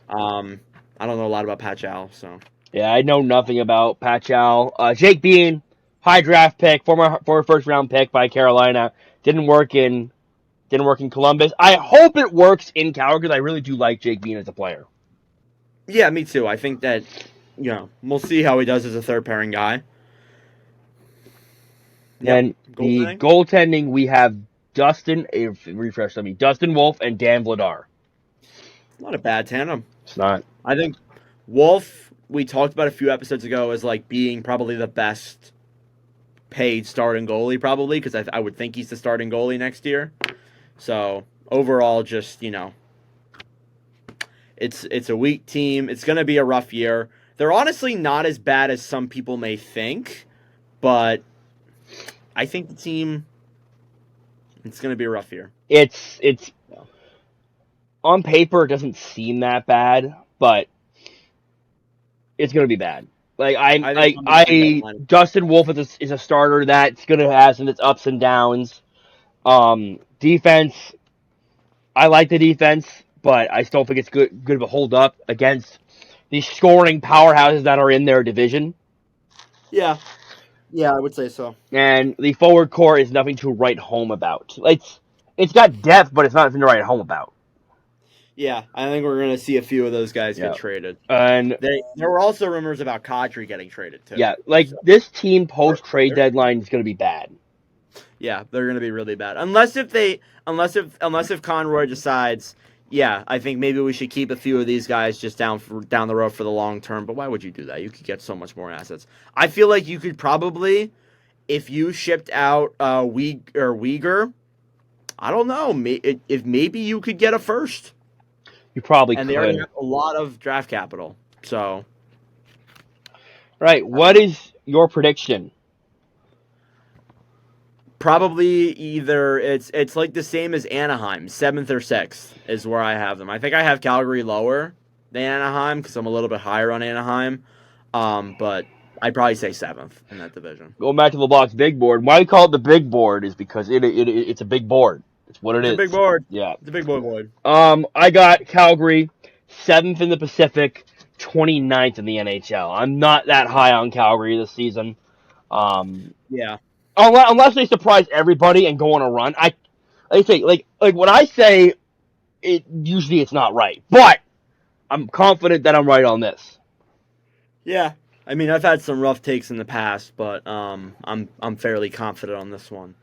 I don't know a lot about Patchow, so Yeah, I know nothing about Pascal. Jake Bean, high draft pick, former first round pick by Carolina. Didn't work in Columbus. I hope it works in Calgary because I really do like Jake Bean as a player. yeah, me too. I think that we'll see how he does as a third pairing guy. Yep, Then the goaltending. goaltending, we have Dustin Wolf and Dan Vladar. Not a bad tandem. It's not. I think Wolf. We talked about a few episodes ago as like being probably the best paid starting goalie, probably because I would think he's the starting goalie next year. So overall, just it's a weak team. It's going to be a rough year. They're honestly not as bad as some people may think, but I think the team it's going to be a rough year. It's on paper it doesn't seem that bad, but it's gonna be bad. Like Dustin Wolf is a starter that's gonna have its ups and downs. Defense, I like the defense, but I still think it's good of a hold up against these scoring powerhouses that are in their division. Yeah, yeah, I would say so. And the forward core is nothing to write home about. It's got depth, but it's not nothing to write home about. Yeah, I think we're going to see a few of those guys Yeah. get traded. And There were also rumors about Kadri getting traded too. yeah, like So, this team post trade deadline is going to be bad. yeah, they're going to be really bad. Unless if Conroy decides, yeah, I think maybe we should keep a few of these guys just down the road for the long term. But why would you do that? You could get so much more assets. I feel like you could probably, if you shipped out Uyghur, I don't know, if maybe you could get a first. You probably And could. they already have a lot of draft capital. So, Right. What is your prediction? probably either it's like the same as Anaheim, 7th or 6th is where I have them. I think I have Calgary lower than Anaheim because I'm a little bit higher on Anaheim. But I'd probably say 7th in that division. Going back to the box big board. Why we call it the big board is because it's a big board. It's what it It's is. a big board. Yeah. It's a big board. I got Calgary 7th in the Pacific, 29th in the NHL. I'm not that high on Calgary this season. Yeah. Unless they surprise everybody and go on a run. I say like when I say it, usually it's not right, but I'm confident that I'm right on this. Yeah. I mean, I've had some rough takes in the past, but I'm fairly confident on this one.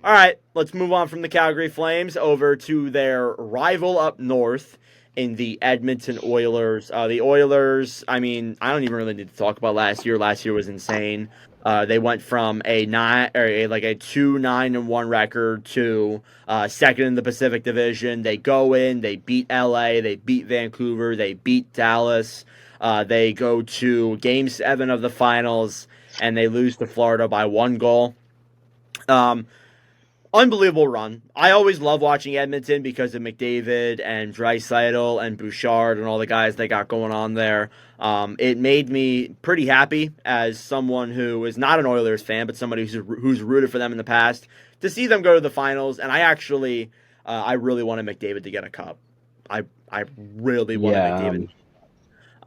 All right, let's move on from the Calgary Flames over to their rival up north in the Edmonton Oilers. The Oilers, I mean, I don't even really need to talk about last year. Last year was insane. They went from a nine or like a 2-9-1 record to second in the Pacific Division. They go in, they beat LA, they beat Vancouver, they beat Dallas. They go to Game 7 of the finals, and they lose to Florida by 1 goal. Um, Unbelievable run. I always love watching Edmonton because of McDavid and Draisaitl and Bouchard and all the guys they got going on there. It made me pretty happy as someone who is not an Oilers fan, but somebody who's rooted for them in the past to see them go to the finals. And I really wanted McDavid to get a cup. I really wanted Yeah.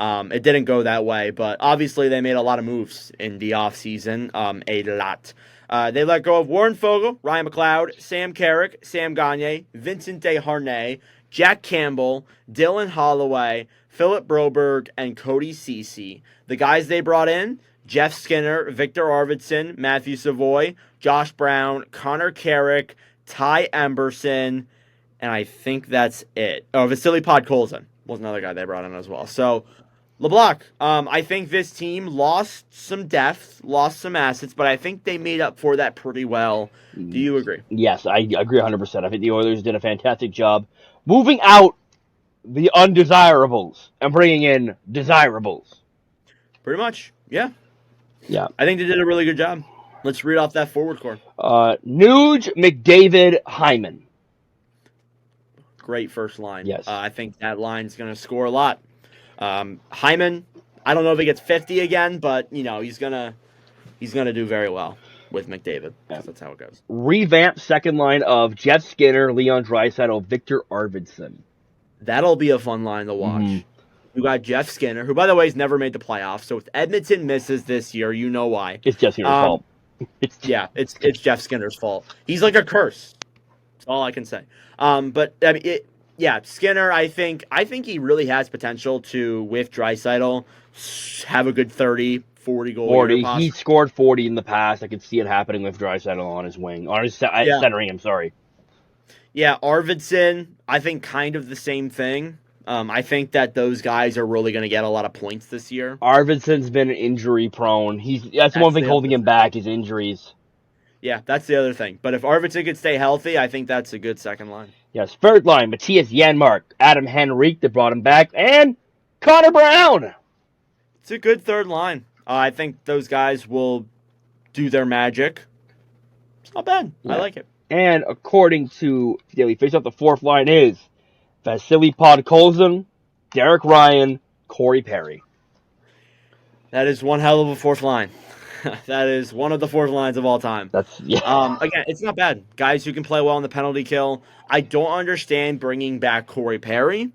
McDavid. It didn't go that way, but obviously they made a lot of moves in the offseason. A lot. They let go of Warren Fogle, Ryan McLeod, Sam Carrick, Sam Gagne, Vincent Desharnais, Jack Campbell, Dylan Holloway, Philip Broberg, and Cody Ceci. The guys they brought in: Jeff Skinner, Victor Arvidsson, Matthew Savoy, Josh Brown, Connor Carrick, Ty Emberson, and I think that's it. Oh, Vasily Podkolzin was another guy they brought in as well. So LeBlanc, I think this team lost some depth, lost some assets, but I think they made up for that pretty well. Do you agree? Yes, I agree 100%. I think the Oilers did a fantastic job moving out the undesirables and bringing in desirables. Pretty much, yeah. Yeah. I think they did a really good job. Let's read off that forward core. Nuge, McDavid, Hyman. Great first line. Yes. I think that line's going to score a lot. Hyman, I don't know if he gets 50 again, but he's gonna do very well with McDavid. Yeah. That's how it goes. Revamped second line of Jeff Skinner, Leon Draisaitl, Victor Arvidsson. That'll be a fun line to watch. Mm-hmm. You got Jeff Skinner, who, by the way, has never made the playoffs. So if Edmonton misses this year, you know why. It's Jeff Skinner's fault. It's Jeff Skinner's fault. He's like a curse. That's all I can say. But I mean, Skinner. I think he really has potential to, with Draisaitl, have a good 30, 40 goal 40. year. He scored 40 in the past. I could see it happening with Draisaitl on his wing, on his centering him. Sorry. Yeah, Arvidsson. I think kind of the same thing. I think that those guys are really going to get a lot of points this year. Arvidsson's been injury prone. That's one thing holding him back is injuries. Yeah, that's the other thing. But if Arvidsson could stay healthy, I think that's a good second line. Yes, third line, Matthias Janmark, Adam Henrique that brought him back, and Connor Brown. It's a good third line. I think those guys will do their magic. It's not bad. Yeah. I like it. And according to Daily Faceoff, the fourth line is Vasily Podkolzin, Derek Ryan, Corey Perry. That is one hell of a fourth line. That is one of the fourth lines of all time. Again, it's not bad. Guys who can play well in the penalty kill. I don't understand bringing back Corey Perry,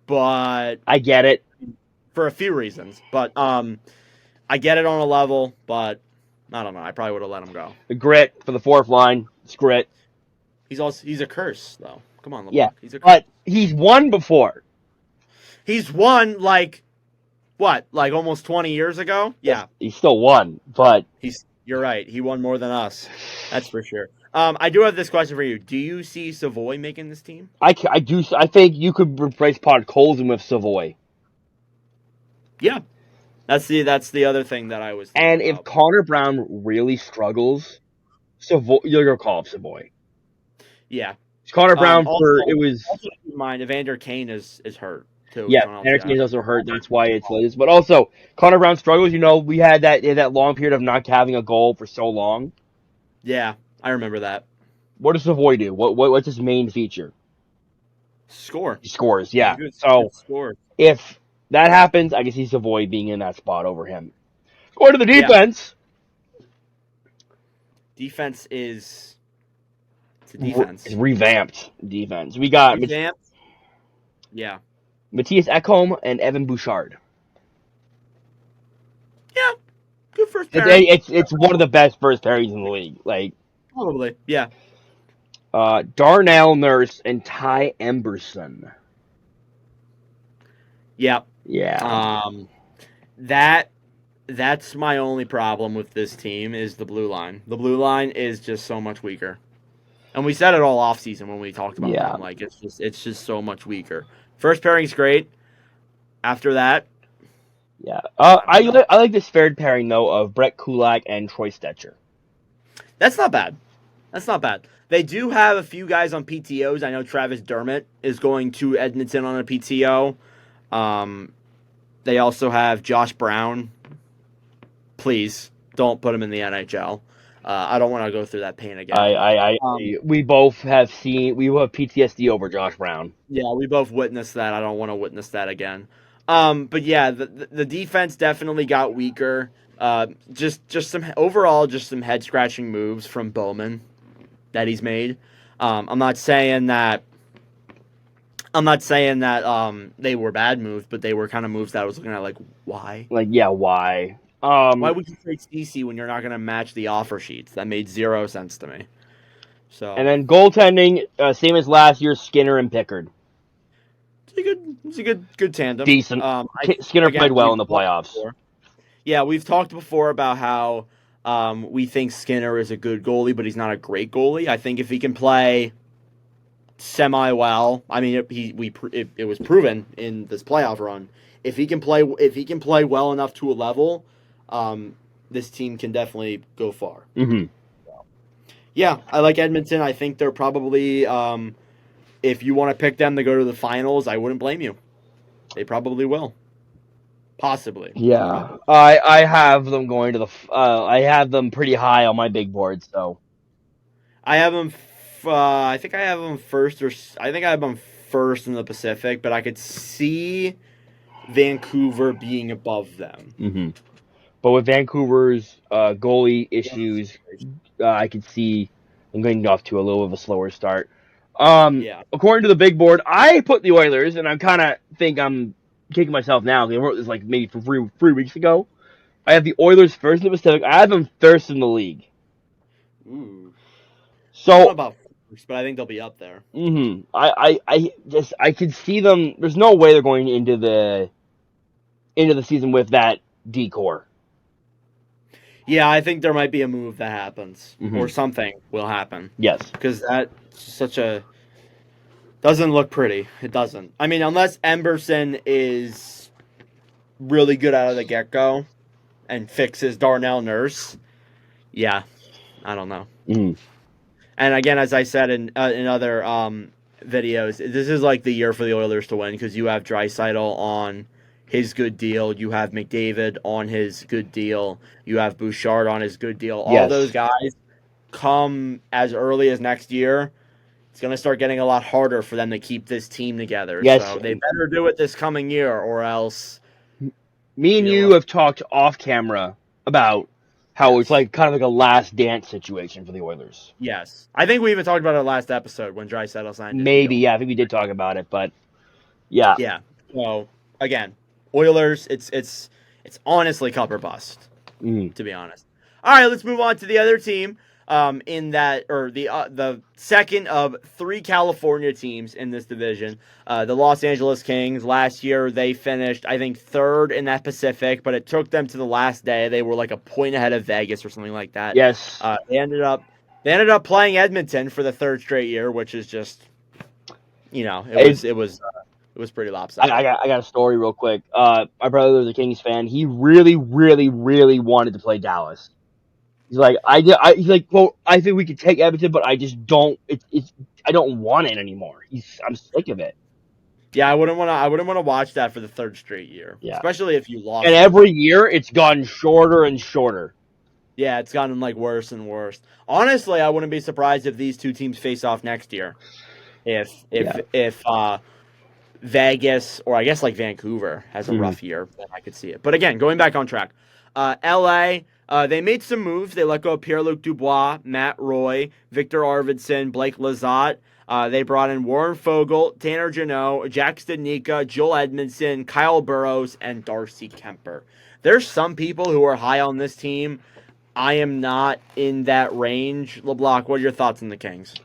but I get it for a few reasons. But I get it on a level, but I don't know. I probably would have let him go. The grit for the fourth line. It's grit. He's a curse though. Come on, LeBlanc. Yeah, he's a curse. But he's won before. He's won like almost 20 years ago? Yeah. He still won, but you're right. He won more than us. That's for sure. I do have this question for you. Do you see Savoy making this team? I do. I think you could replace Podkolzin with Savoy. Yeah. That's the other thing that I was thinking And if Connor Brown really struggles, Savoy, you're going to call up Savoy. Yeah. Connor Brown Also keep in mind, Evander Kane is hurt. Too. Yeah, Evander Kane is also hurt. That's why it's like this. But also, Connor Brown struggles. We had that long period of not having a goal for so long. Yeah, I remember that. What does Savoy do? What's his main feature? Score. He scores, yeah. So if that happens, I can see Savoy being in that spot over him. Going to the defense. Yeah. Defense is... It's a defense. It's revamped defense. We got... Revamped? Yeah. Matthias Ekholm and Evan Bouchard. Yeah, good first pairing. It's one of the best first pairings in the league. Probably, yeah. Darnell Nurse and Ty Emberson. Yep. Yeah. That's my only problem with this team is the blue line. The blue line is just so much weaker. And we said it all offseason when we talked about them. It's just so much weaker. First pairing's great. After that, Yeah. I don't know. I like this third pairing though of Brett Kulak and Troy Stetcher. That's not bad. That's not bad. They do have a few guys on PTOs. I know Travis Dermott is going to Edmonton on a PTO. Um, they also have Josh Brown. Please don't put him in the NHL. I don't want to go through that pain again. Um, We both have we have PTSD over Josh Brown. yeah, we both witnessed that. I don't want to witness that again. But yeah, the defense definitely got weaker. Just some overall, just some head scratching moves from Bowman that he's made. I'm not saying that. I'm not saying that they were bad moves, but they were kind of moves that I was looking at like why? Like, yeah, why? Why would you trade CC when you're not going to match the offer sheets? That made zero sense to me. And So then goaltending, same as last year, Skinner and Pickard. it's a good tandem. Decent. I Skinner played again well we've in the talked playoffs. before. Yeah, we've talked before about how we think Skinner is a good goalie, but he's not a great goalie. I think if he can play semi well, I mean, it was proven in this playoff run. If he can play well enough to a level, this team can definitely go far. Mm-hmm. Yeah, I like Edmonton. I think they're probably if you want to pick them to go to the finals, I wouldn't blame you. They probably will. Possibly. Yeah, Probably. I have them going to the. I have them pretty high on my big board. So I have them. I think I have them first, or I think I have them first in the Pacific. But I could see Vancouver being above them. mm-hmm. But with Vancouver's goalie Yeah. issues, I could see them getting off to a little of a slower start. Yeah. According to the big board, I put the Oilers, and I kind of think I'm kicking myself now. I wrote this like maybe from three weeks ago. I have the Oilers first in the Pacific. I have them first in the league. Ooh. I don't know So, about first, but I think they'll be up there. I could see them. There's no way they're going into the season with that decor. Yeah, I think there might be a move that happens, Mm-hmm. or something will happen, Yes. because that's such a doesn't look pretty. It doesn't. I mean, unless Emberson is really good out of the get go and fixes Darnell Nurse. Yeah, I don't know. Mm-hmm. And again, as I said in other videos, this is like the year for the Oilers to win because you have Draisaitl on his good deal, you have McDavid on his good deal, you have Bouchard on his good deal. All those Yes. guys come as early as next year. It's going to start getting a lot harder for them to keep this team together. Yes. So they better do it this coming year, or else Me and be a you rough. have talked off camera about how it's Yes. like kind of like a last dance situation for the Oilers. Yes. I think we even talked about it last episode when Draisaitl signed his Maybe, deal. yeah, I think we did talk about it, but yeah. Yeah. So again, Oilers. It's honestly cup or bust, Mm. to be honest. All right, let's move on to the other team. In that, or the second of three California teams in this division, the Los Angeles Kings. Last year they finished, I think, third in that Pacific, but it took them to the last day. They were like a point ahead of Vegas or something like that. Yes. They ended up playing Edmonton for the third straight year, which is just, it It, was it was it was pretty lopsided. I got a story real quick. My brother was a Kings fan. He really, really, really wanted to play Dallas. He's like, he's like, well, I think we could take Edmonton, but I just don't. I don't want it anymore. I'm sick of it. Yeah, I wouldn't want to watch that for the third straight year, Yeah. especially if you And lost it. every year it's gotten shorter and shorter. Yeah, it's gotten like worse and worse. Honestly, I wouldn't be surprised if these two teams face off next year. If if Yeah. if Vegas or I guess like Vancouver has a Mhm. rough year, then I could see it. But again, going back on track, LA. They made some moves. They let go of Pierre-Luc Dubois, Matt Roy, Victor Arvidsson, Blake Lizotte. They brought in Warren Fogle, Tanner Jeannot, Jack Studnicka, Joel Edmondson, Kyle Burrows, and Darcy Kemper. There's some people who are high on this team. I am not in that range. LeBlanc, what are your thoughts on the Kings?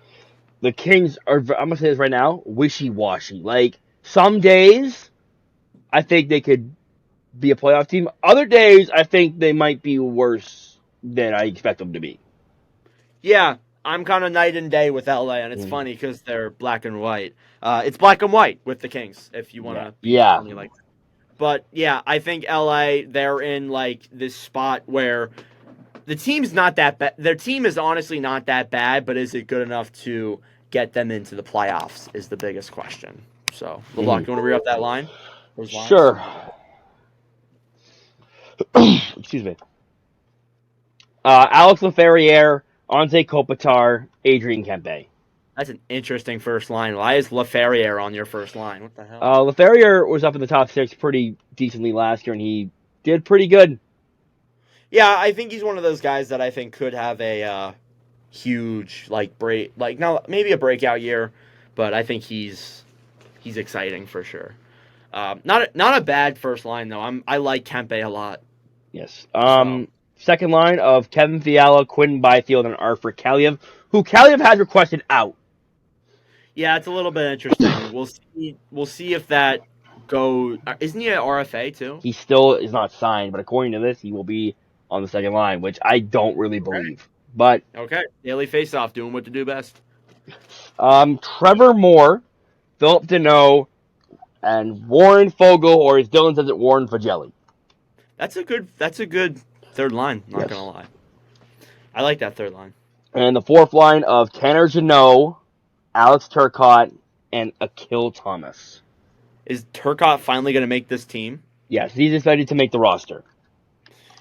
The Kings are. I'm gonna say this right now. Wishy washy. Like some days, I think they could be a playoff team. Other days, I think they might be worse than I expect them to be. Yeah, I'm kind of night and day with LA, and it's Mm. funny because they're black and white. It's black and white with the Kings, if you want Yeah. to be Yeah. funny like that. But yeah, I think LA, they're in like this spot where the team's not that bad. Their team is honestly not that bad, but is it good enough to get them into the playoffs? Is the biggest question. So, LeBlanc, Mhm. you want to read off that line? Those lines? Sure. Excuse me. Alex Laferriere, Ante Kopitar, Adrian Kempe. That's an interesting first line. Why is LaFerriere on your first line? What the hell? Laferriere was up in the top 6 pretty decently last year, and he did pretty good. Yeah, I think he's one of those guys that I think could have a huge like break, like no, maybe a breakout year, but I think he's exciting for sure. Not a bad first line though. I like Kempe a lot. Yes. So Second line of Kevin Fiala, Quinn Byfield, and Arthur Kaliev, who Kaliev has requested out. yeah, it's a little bit interesting. We'll see. We'll see if that goes. Isn't he an RFA too? He still is not signed, but according to this, he will be on the second line, which I don't really Okay. believe. But Okay. Daily faceoff, doing what to do best. Trevor Moore, Philip Deneau, and Warren Fogle, or as Dylan says it, Warren Fagelli. That's a good. That's a good third line. Not gonna Yes. lie. I like that third line. And the fourth line of Tanner Jeannot, Alex Turcotte, and Akil Thomas. Is Turcotte finally gonna make this team? Yes, he's expected to make the roster.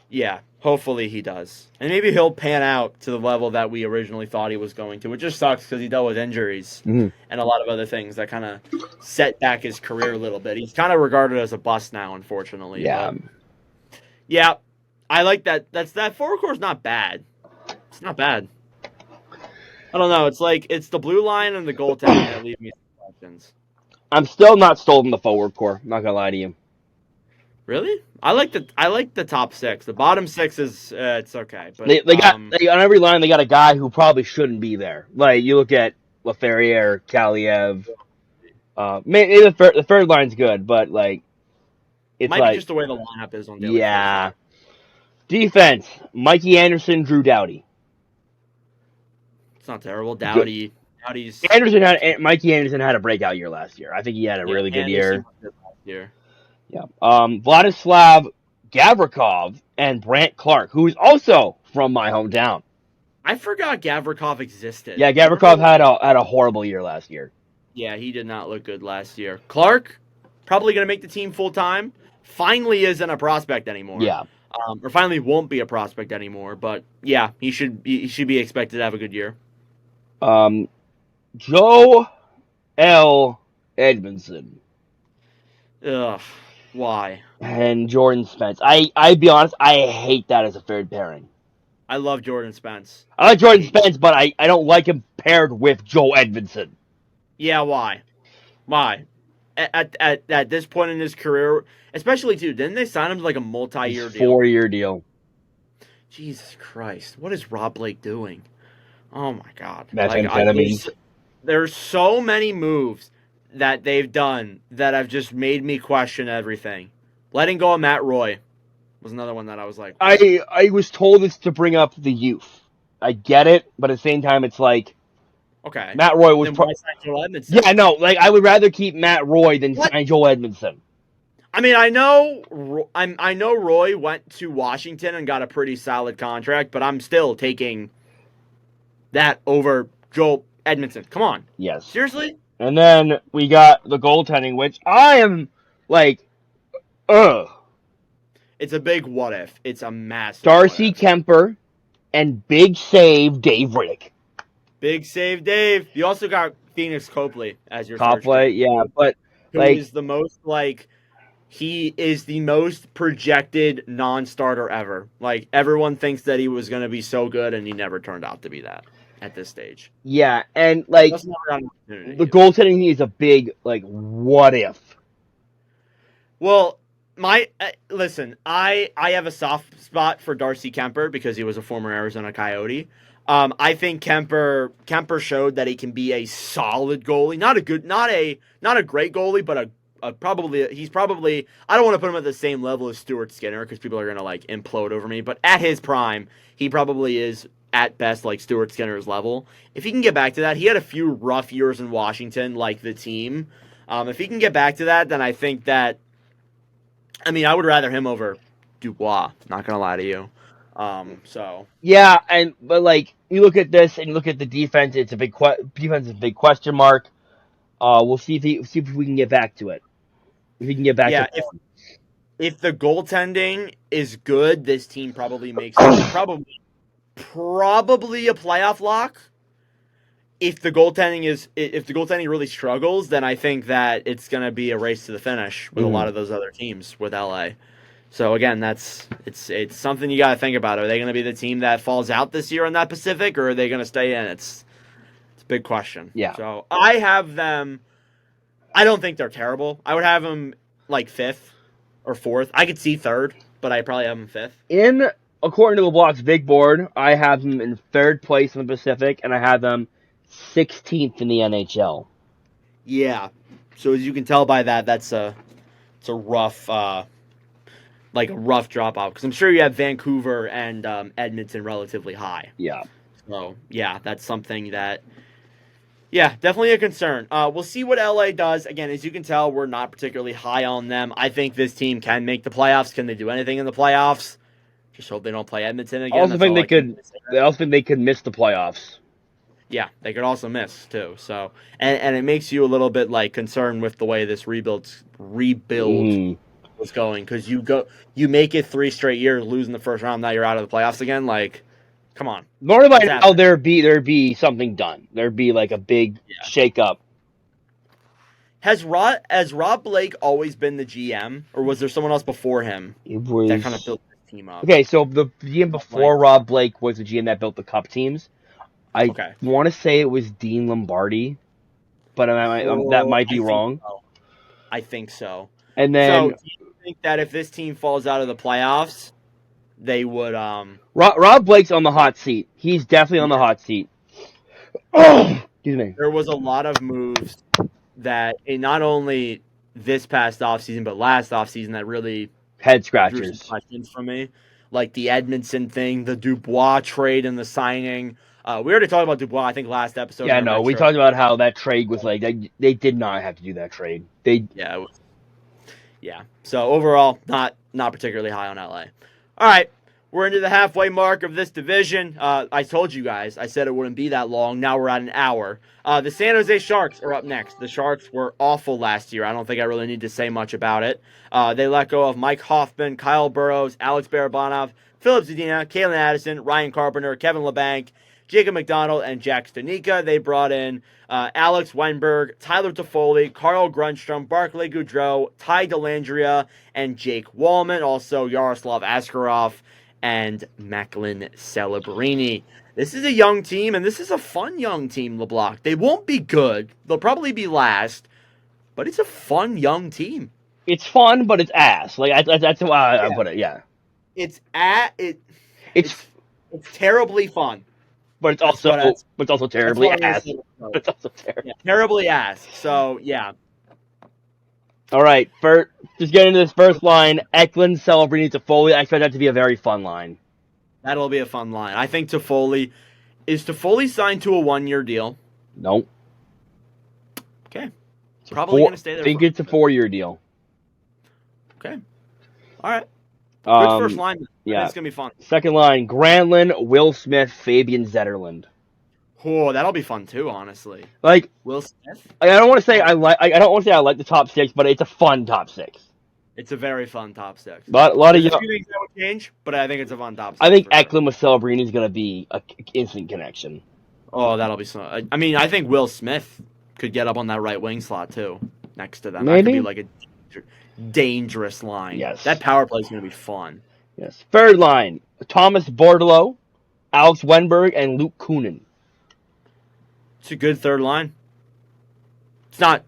Yeah, hopefully he does. And maybe he'll pan out to the level that we originally thought he was going to, which just sucks because he dealt with injuries Mm-hmm. and a lot of other things that kind of set back his career a little bit. He's kind of regarded as a bust now, unfortunately. Yeah. But yeah, I like that. That forward core is not bad. It's not bad. I don't know. It's like it's the blue line and the goaltending that leave me some questions. I'm still not sold in the forward core. I'm not gonna lie to you. Really? I like the top six. The bottom six is it's okay, but They got on every line. They got a guy who probably shouldn't be there. Like you look at Laferriere, Kaliev. Maybe the third line's good, but like it it's might be like just the way the lineup is on daily yeah. faceoff. Defense: Mikey Anderson, Drew Doughty. It's not terrible. Good. Dowdy's Mikey Anderson had a breakout year last year. I think he had a yeah. really good Anderson year. was good last year. Yeah. Vladislav Gavrikov and Brant Clark, who is also from my hometown. I forgot Gavrikov existed. Yeah, Gavrikov had a horrible year last year. Yeah, he did not look good last year. Clark probably going to make the team full time. Finally, isn't a prospect anymore. Yeah. Or finally won't be a prospect anymore. But yeah, he should be expected to have a good year. Joe L. Edmondson. Ugh, why? And Jordan Spence. I be honest, I hate that as a third pairing. I love Jordan Spence. I like Jordan Spence, but I don't like him paired with Joe Edmondson. Yeah, why? Why? At this point in his career, especially too, didn't they sign him to like a multi-year deal? 4-year deal. Jesus Christ, what is Rob Blake doing? Oh my God! Methamphetamines. There's so many moves that they've done that have just made me question everything. Letting go of Matt Roy was another one that I was like, I was told it's to bring up the youth. I get it, but at the same time, it's like okay, Matt Roy was. then why sign Joel Edmondson? Yeah, no, like I would rather keep Matt Roy than sign Joel Edmondson. I mean, I know Roy went to Washington and got a pretty solid contract, but I'm still taking that over Joel Edmondson. Come on, Yes. seriously? And then we got the goaltending, which I am like, It's a big what if. It's a massive. Darcy what if. Kemper and big save Dave Riddick. Big save, Dave. You also got Phoenix Copley as your Copley, yeah, but who like is the most like he is the most projected non-starter ever. Like everyone thinks that he was going to be so good, and he never turned out to be that at this stage. yeah, and like That's not an opportunity. the goaltending is a big like what if. Well, listen, I have a soft spot for Darcy Kemper because he was a former Arizona Coyote. I think Kemper showed that he can be a solid goalie, not a great goalie, but he's probably I don't want to put him at the same level as Stuart Skinner because people are gonna like implode over me. But at his prime, he probably is at best like Stuart Skinner's level. If he can get back to that, he had a few rough years in Washington, like the team. If he can get back to that, then I think that. I mean, I would rather him over Dubois. Not gonna lie to you. So Yeah, but like you look at this and you look at the defense, it's a defense is a big question mark. We'll see if we can get back to it. If we can get back to yeah, if the goaltending is good, this team probably makes it probably a playoff lock. If the goaltending really struggles, then I think that it's going to be a race to the finish with a lot of those other teams with LA. So again, it's something you got to think about. Are they going to be the team that falls out this year in that Pacific, or are they going to stay in? It's a big question. Yeah. So I have them. I don't think they're terrible. I would have them like fifth or fourth. I could see third, but I probably have them fifth. According to the Block's big board, I have them in third place in the Pacific, and I have them 16th in the NHL. Yeah. So as you can tell by that, it's a rough like a rough drop off because I'm sure you have Vancouver and Edmonton relatively high. Yeah. So yeah, that's something that. Yeah, definitely a concern. We'll see what LA does. Again, as you can tell, we're not particularly high on them. I think this team can make the playoffs. Can they do anything in the playoffs? Just hope they don't play Edmonton again. I also think they could miss the playoffs. Yeah, they could also miss too. So, and it makes you a little bit like concerned with the way this rebuild was going because you make it 3 straight years, losing the first round. Now you're out of the playoffs again. Like, come on. Normally by now there'd be something done. There'd be like a big shake up. Has Rob Blake always been the GM, or was there someone else before him that kind of built this team up? Okay, so the GM before Rob Blake was the GM that built the Cup teams. I want to say it was Dean Lombardi, but that might be wrong. So. I think so. And then, so do you think that if this team falls out of the playoffs, they would? Rob Blake's on the hot seat. He's definitely on the hot seat. Excuse me. There was a lot of moves that not only this past offseason, but last offseason that really head scratchers questions from me, like the Edmondson thing, the Dubois trade, and the signing. We already talked about Dubois, I think, last episode. Yeah, no, we talked about how that trade was like they did not have to do that trade. Yeah. So overall, not particularly high on LA. All right, we're into the halfway mark of this division. I told you guys, I said it wouldn't be that long. Now we're at an hour. The San Jose Sharks are up next. The Sharks were awful last year. I don't think I really need to say much about it. They let go of Mike Hoffman, Kyle Burrows, Alex Barabanov, Philip Zadina, Kalen Addison, Ryan Carpenter, Kevin LeBanc, Jacob McDonald, and Jack Stanika. They brought in Alex Weinberg, Tyler Toffoli, Carl Grunstrom, Barclay Goudreau, Ty Dellandrea, and Jake Wallman. Also, Yaroslav Askarov and Macklin Celebrini. This is a young team, and this is a fun young team, LeBlanc. They won't be good. They'll probably be last, but it's a fun young team. It's fun, but it's ass. Like that's why I put it. Yeah, it's terribly fun. But it's also terribly ass. It's also terrible. Yeah, terribly ass. So yeah. All right, just getting into this first line, Eklund, Celebrini, Toffoli. I expect that to be a very fun line. That'll be a fun line. I think Toffoli signed to a 1-year deal. Nope. Okay. Probably going to stay there. I think it's a 4-year deal. Okay. All right. Good first line. Yeah. It's going to be fun. Second line, Granlund, Will Smith, Fabian Zetterlund. Oh, that'll be fun too, honestly. Like Will Smith? I don't want to say I like the top 6, but it's a fun top 6. It's a very fun top 6. A lot of few things that would change, but I think it's a fun top 6. I think Eklund with Celebrini is going to be an instant connection. Oh, that'll be so. I mean, I think Will Smith could get up on that right wing slot too, next to them. Maybe. That could be like a dangerous line. Yes. That power play is going to be fun. Yes. Third line, Thomas Bordelot, Alex Weinberg, and Luke Kunin. It's a good third line. It's not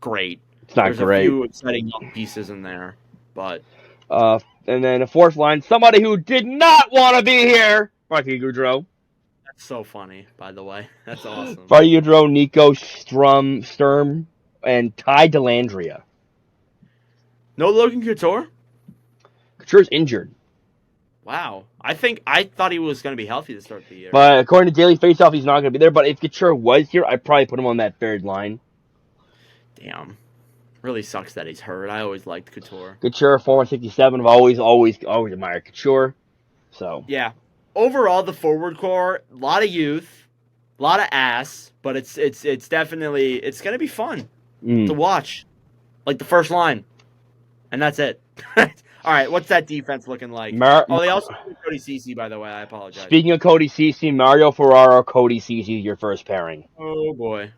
great. There's a few exciting young pieces in there, but and then a fourth line, somebody who did not want to be here, Barclay Goudreau. That's so funny, by the way. That's awesome. Barclay Goudreau, Nico Sturm, and Ty Dellandrea. No Logan Couture? Couture's injured. Wow. I thought he was going to be healthy to start the year. But according to Daily Faceoff, he's not going to be there. But if Couture was here, I'd probably put him on that third line. Damn. Really sucks that he's hurt. I always liked Couture. Couture, 467. I've always admired Couture. So yeah. Overall, the forward core, a lot of youth, a lot of ass, but it's definitely it's going to be fun to watch. Like the first line, and that's it. All right, what's that defense looking like? They also Cody Ceci, by the way. I apologize. Speaking of Cody Ceci, Mario Ferraro, Cody Ceci, your first pairing. Oh boy,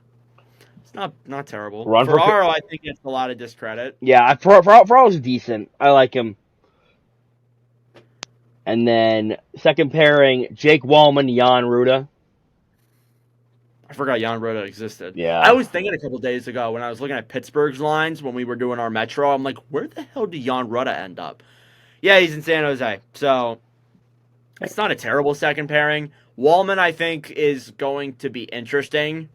it's not terrible. Ferraro, I think gets a lot of discredit. Yeah, Ferraro's decent. I like him. And then second pairing, Jake Wallman, Jan Ruda. I forgot Jan Ruda existed. Yeah. I was thinking a couple days ago when I was looking at Pittsburgh's lines when we were doing our Metro. I'm like, where the hell did Jan Ruda end up? Yeah, he's in San Jose. So it's not a terrible second pairing. Wallman, I think, is going to be interesting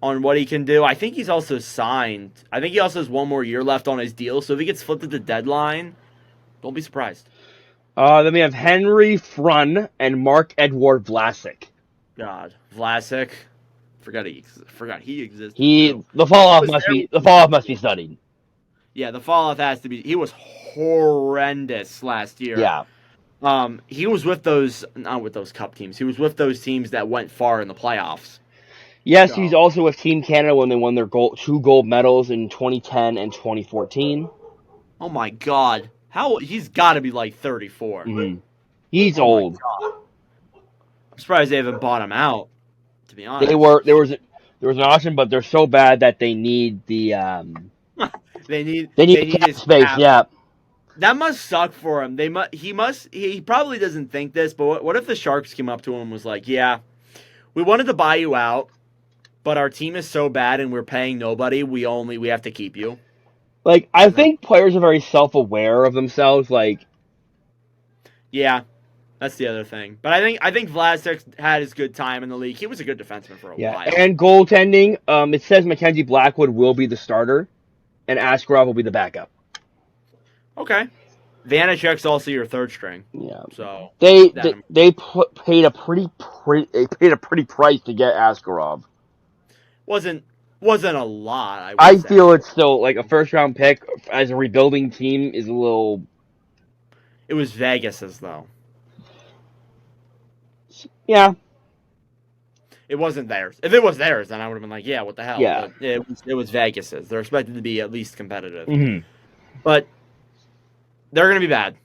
on what he can do. I think he's also signed. I think he also has one more year left on his deal. So if he gets flipped at the deadline, don't be surprised. Then we have Henry Frun and Mark-Edouard Vlasic. God, Vlasic. Forgot he existed. The fall off must be studied. Yeah, the fall off has to be. He was horrendous last year. Yeah. He was with those not with those cup teams. He was with those teams that went far in the playoffs. Yes, he's also with Team Canada when they won their two gold medals in 2010 and 2014. Oh my God. He's got to be like 34. Mm-hmm. He's old. I'm surprised they haven't bought him out. To be honest, there was an option, but they're so bad that they need the they need his space. Cap. Yeah, that must suck for him. He probably doesn't think this, but what if the Sharks came up to him and was like, "Yeah, we wanted to buy you out, but our team is so bad and we're paying nobody. We have to keep you." Like I think players are very self-aware of themselves. Like, yeah. That's the other thing. But I think Vlasic had his good time in the league. He was a good defenseman for a while. And goaltending, it says Mackenzie Blackwood will be the starter, and Askarov will be the backup. Okay. Vanacek's also your third string. Yeah. So they paid a pretty price to get Askarov. Wasn't a lot. I feel it's still like a first round pick as a rebuilding team is a little. It was Vegas's though. Yeah. It wasn't theirs. If it was theirs, then I would have been like, yeah, what the hell? Yeah. But it was Vegas's. They're expected to be at least competitive. Mm-hmm. But they're going to be bad.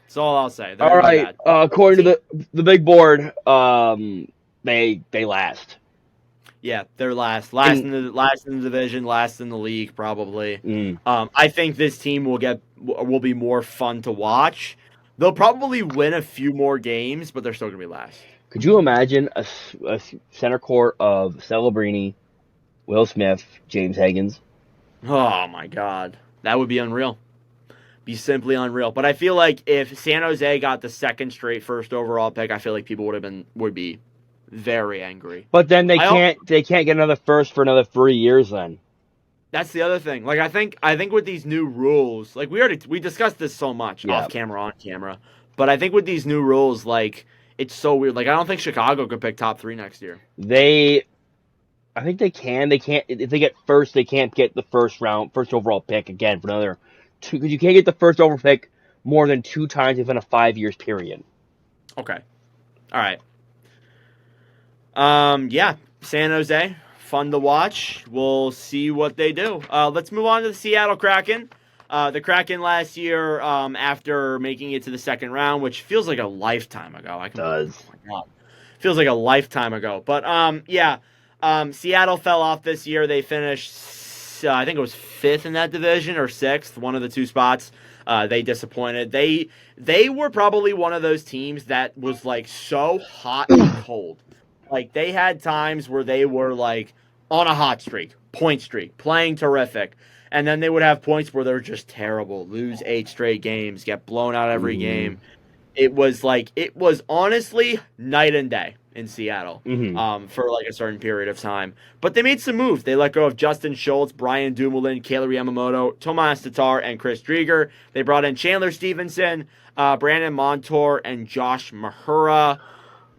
That's all I'll say. All right. According to the big board, they last. Yeah, they're last. Last in the division, last in the league, probably. I think this team will be more fun to watch. They'll probably win a few more games, but they're still going to be last. Could you imagine a center court of Celebrini, Will Smith, James Higgins? Oh, my God. That would be unreal. Be simply unreal. But I feel like if San Jose got the second straight first overall pick, I feel like people would be very angry. But then they can't get another first for another 3 years then. That's the other thing. Like I think with these new rules, like we discussed this so much off camera, on camera, but I think with these new rules, like it's so weird. Like I don't think Chicago could pick top 3 next year. I think they can. They can't if they get first. They can't get the first overall pick again for another 2 because you can't get the first overall pick more than 2 times within a 5 years period. Okay. All right. Yeah, San Jose. Fun to watch. We'll see what they do. Let's move on to the Seattle Kraken. The Kraken last year, after making it to the second round, which feels like a lifetime ago. It does. Oh my God. Feels like a lifetime ago. But, Seattle fell off this year. They finished, I think it was 5th in that division or 6th, one of the 2 spots. They disappointed. They were probably one of those teams that was, like, so hot and cold. Like, they had times where they were, like, on a hot streak, point streak, playing terrific. And then they would have points where they're just terrible, lose 8 straight games, get blown out every game. It was honestly night and day. in Seattle Hmm. for like a certain period of time. But they made some moves. They let go of Justin Schultz, Brian Dumoulin, Kayla Yamamoto, Tomas Tatar, and Chris Drieger. They brought in Chandler Stevenson, Brandon Montour, and Josh Mahura.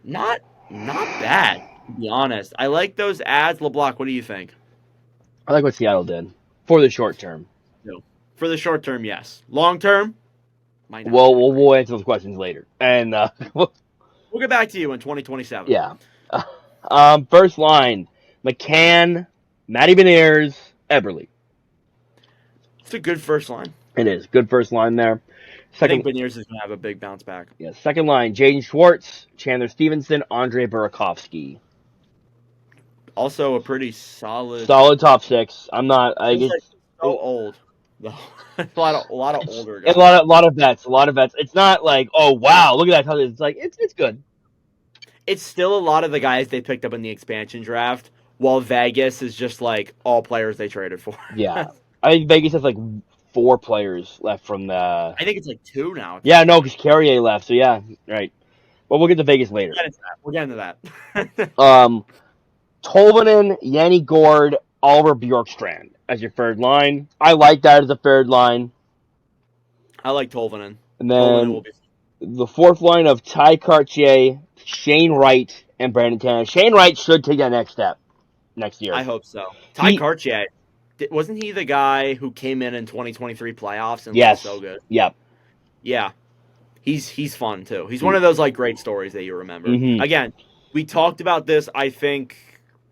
Not not bad, to be honest. I like those ads. LeBlanc, what do you think? I like what Seattle did for the short term. No. For the short term, yes. Long term, might not be Well, that great. we'll answer those questions later. And We'll get back to you in 2027. yeah. First line: McCann, Matty Beniers, Eberle. It's a good first line. It is good first line there. I think Second, Beniers is going to have a big bounce back. yeah, second line: Jaden Schwartz, Chandler Stevenson, Andre Burakovsky. Also, a pretty solid. Solid top six. I'm not. I Those guess are so old. Though. a lot of it's older a guys. lot of vets. A lot of vets. It's not like, oh wow, look at that. It's like it's good. It's still a lot of the guys they picked up in the expansion draft, while Vegas is just like all players they traded for. Yeah, I think Vegas has like 4 players left from the. I think it's like two now. Yeah, no, because Carrier left. So yeah, right. But we'll get to Vegas later. We're getting to that. Um, Tolvanen, Yanni Gord, Oliver Bjorkstrand as your third line. I like that as a third line. I like Tolvanen. And Tolvanen will then be. the fourth line of Ty Cartier, Shane Wright, and Brandon Tanner. Shane Wright should take that next step next year. I hope so. Ty Cartier, wasn't he the guy who came in 2023 playoffs and Yes. looked so good? Yep. Yeah, he's fun too. He's one of those like great stories that you remember. Mm-hmm. Again, we talked about this I think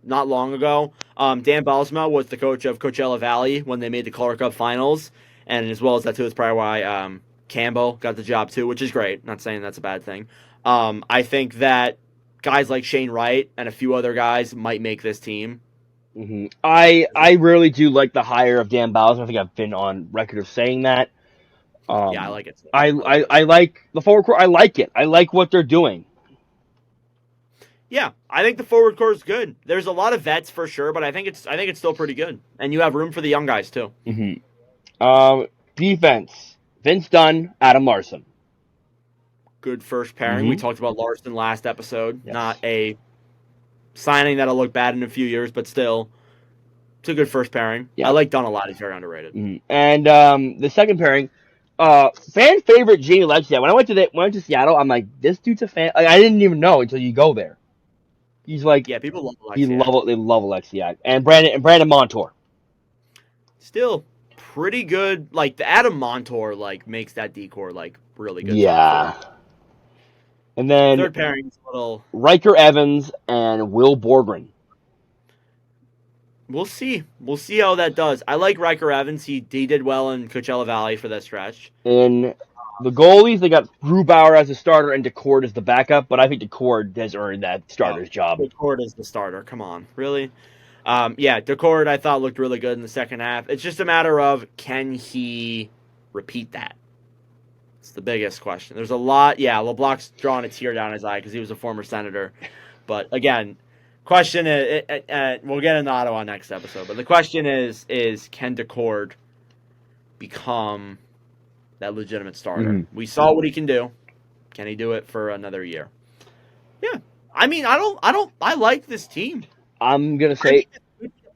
not long ago. Dan Bylsma was the coach of Coachella Valley when they made the Calder Cup Finals, and as well as that too is probably why Campbell got the job too, which is great. Not saying that's a bad thing. I think that guys like Shane Wright and a few other guys might make this team. Mm-hmm. I really do like the hire of Dan Bowles. I think I've been on record of saying that. Yeah, I like it. I like the forward core. I like it. I like what they're doing. Yeah, I think the forward core is good. There's a lot of vets for sure, but I think it's still pretty good, and you have room for the young guys too. Mm-hmm. Defense: Vince Dunn, Adam Larson. Good first pairing. Mm-hmm. We talked about Larson last episode. Yes. Not a signing that'll look bad in a few years, but still, it's a good first pairing. Yeah. I like Dunn a lot. He's very underrated. Mm-hmm. And the second pairing, fan favorite Jamie Lexiak. When I went to Seattle, I'm like, this dude's a fan. Like, I didn't even know until you go there. He's like, Yeah, people love Alexiak. They love Alexiak. And Brandon Montour. Still pretty good. Like the Adam Montour like makes that decor like really good. Yeah. And then third pairing is a little Riker Evans and Will Borgren. We'll see. We'll see how that does. I like Riker Evans. He did well in Coachella Valley for that stretch. In the goalies, they got Grubauer as a starter and Decord as the backup, but I think Decord has earned that starter's job. Decord is the starter. Come on. Really? Yeah, Decord I thought looked really good in the second half. It's just a matter of can he repeat that? It's the biggest question. There's a lot. Yeah, LeBlanc's drawing a tear down his eye because he was a former senator. But again, question is, we'll get into Ottawa next episode. But the question is can Decord become that legitimate starter? Mm-hmm. We saw what he can do. Can he do it for another year? Yeah. I mean, I like this team. I'm gonna say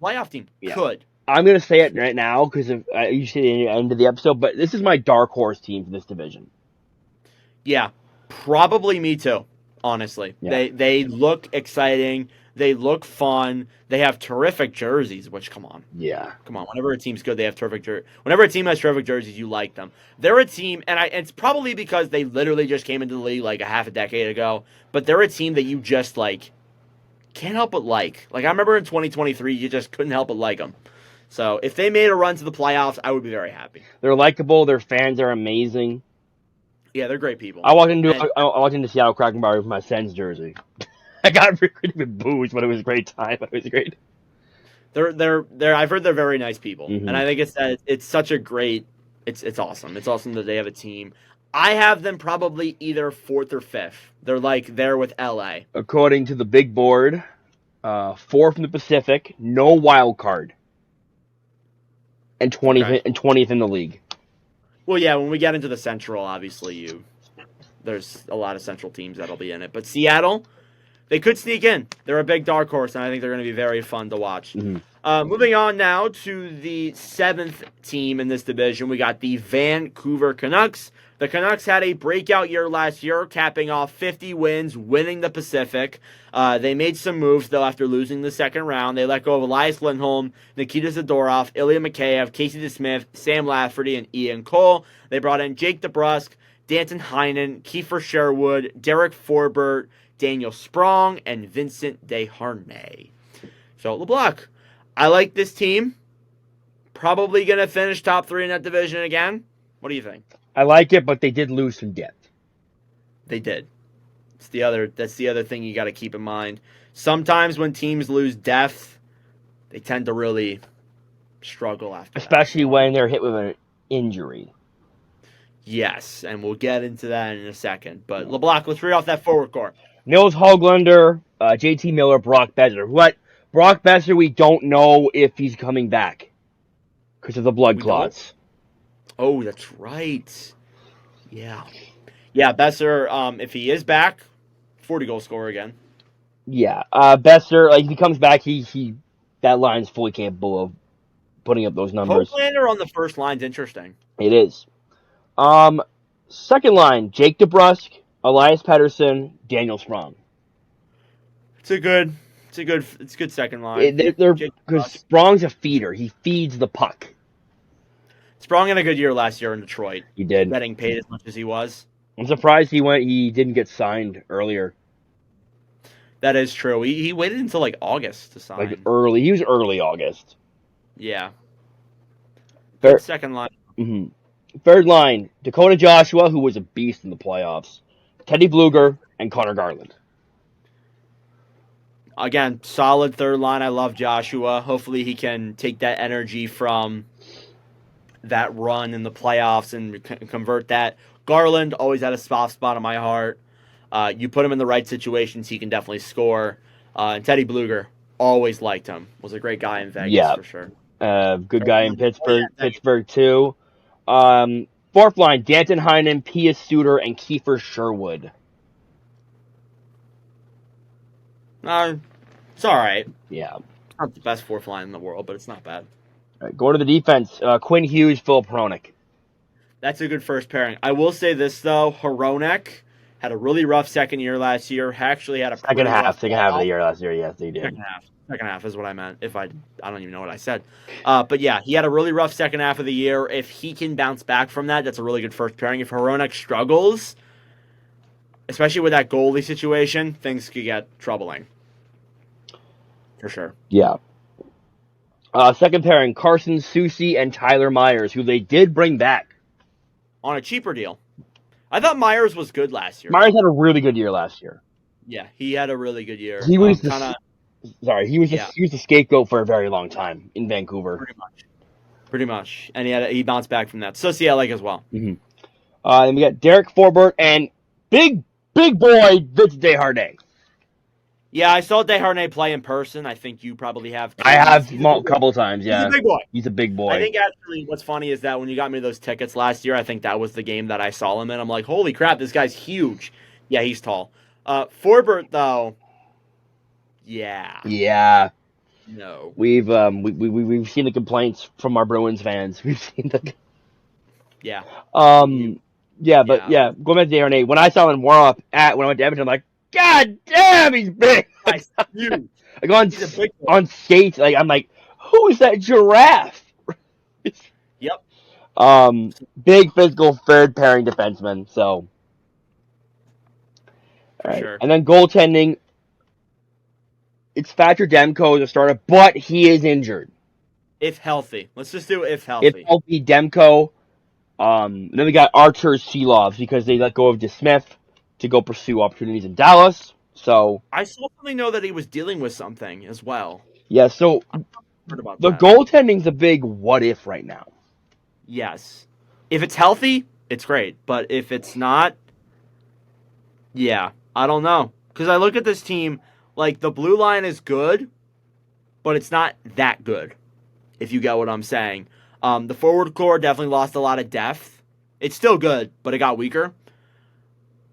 playoff team. Yeah. Could. I'm gonna say it right now because you said at the end of the episode, but this is my dark horse team for this division. Yeah, probably me too. Honestly, Yeah. They look exciting. They look fun. They have terrific jerseys. Which come on. Whenever a team's good, they have terrific jerseys. Whenever a team has terrific jerseys, you like them. They're a team, and it's probably because they literally just came into the league like a half a decade ago. But they're a team that you just like can't help but like. Like I remember in 2023, you just couldn't help but like them. So if they made a run to the playoffs, I would be very happy. They're likable. Their fans are amazing. Yeah, they're great people. I walked into Seattle Kraken Bar with my Sens jersey. I got really booze, but it was a great time. It was great. They're I've heard they're very nice people, Mm-hmm. and I think it's such a great. It's awesome. It's awesome that they have a team. I have them probably either fourth or fifth. They're like there with LA. According to the big board, fourth in the Pacific, no wild card, and 20th in the league. Well, yeah, when we get into the Central, obviously there's a lot of Central teams that'll be in it. But Seattle, They could sneak in. They're a big dark horse, and I think they're going to be very fun to watch. Mm-hmm. Moving on now to the seventh team in this division, we got the Vancouver Canucks. The Canucks had a breakout year last year, capping off 50 wins, winning the Pacific. They made some moves, though, after losing the second round. They let go of Elias Lindholm, Nikita Zadorov, Ilya Mikheyev, Casey DeSmith, Sam Lafferty, and Ian Cole. They brought in Jake DeBrusk, Danton Heinen, Kiefer Sherwood, Derek Forbert, Daniel Sprong, and Vincent Desharnais. So, LeBlanc, I like this team. Probably going to finish top 3 in that division again. What do you think? I like it, but they did lose some depth. They did. That's the other thing you got to keep in mind. Sometimes when teams lose depth, they tend to really struggle after Especially when they're hit with an injury. Yes, and we'll get into that in a second. But LeBlanc, let's read off that forward core. Nils Höglander, JT Miller, Brock Besser. Brock Besser, we don't know if he's coming back because of the blood clots. Oh, that's right. Yeah. Yeah, Besser, if he is back, 40-goal scorer again. Yeah. Besser, if he comes back, that line's fully capable of putting up those numbers. Höglander on the first line's interesting. It is. Second line, Jake DeBrusk, Elias Pettersson, Daniel Sprong. It's a good second line. Because Sprong's a feeder. He feeds the puck. Sprong had a good year last year in Detroit. He did. Getting paid as much as he was. I'm surprised he didn't get signed earlier. That is true. He waited until like August to sign. He was early August. Yeah. Good second line. Mm-hmm. Third line, Dakota Joshua, who was a beast in the playoffs, Teddy Bluger, and Connor Garland. Again, solid third line. I love Joshua. Hopefully he can take that energy from that run in the playoffs and convert that. Garland always had a soft spot in my heart. You put him in the right situations, he can definitely score. And Teddy Bluger, always liked him. Was a great guy in Vegas for sure. Good guy in Pittsburgh. Pittsburgh too. Fourth line, Danton Heinen, Pia Suter, and Kiefer Sherwood. It's all right. Yeah. It's not the best fourth line in the world, but it's not bad. All right, go to the defense. Quinn Hughes, Phil Hronek. That's a good first pairing. I will say this, though. Hronek had a really rough second year last year. Actually had a second half of the year last year. Yes, they did. Second half is what I meant. I don't even know what I said. But yeah, he had a really rough second half of the year. If he can bounce back from that, that's a really good first pairing. If Hronek struggles, especially with that goalie situation, things could get troubling. For sure. Yeah. Second pairing, Carson Soucy and Tyler Myers, who they did bring back. On a cheaper deal. I thought Myers was good last year. Myers had a really good year last year. Yeah, he had a really good year. He was he was the scapegoat for a very long time in Vancouver. Pretty much. And he bounced back from that. Soucy I like as well. Mm-hmm. Then we got Derek Forbert and big boy Vincent Desharnais. Yeah, I saw Desharnais play in person. I think you probably have too. I have a couple times, yeah. He's a big boy. He's a big boy. I think actually what's funny is that when you got me those tickets last year, I think that was the game that I saw him in. I'm like, holy crap, this guy's huge. Yeah, he's tall. Forbert, though, yeah. Yeah. No. We've seen the complaints from our Bruins fans. We've seen the... Yeah. Going back to Desharnais, when I saw him warm up when I went to Edmonton, I'm like, God damn, he's big. He's huge. Like on skates, I'm like, who is that giraffe? Yep. Big physical third pairing defenseman. So, for sure. And then goaltending, it's Thatcher Demko as a starter, but he is injured. If healthy, let's just do if healthy. If healthy, Demko. Then we got Archer Seelovs because they let go of DeSmith to go pursue opportunities in Dallas. So I saw something though that he was dealing with something as well. Yeah, so the goaltending's a big what if right now. Yes. If it's healthy, it's great. But if it's not, yeah, I don't know. Because I look at this team, like the blue line is good, but it's not that good, if you get what I'm saying. The forward core definitely lost a lot of depth. It's still good, but it got weaker.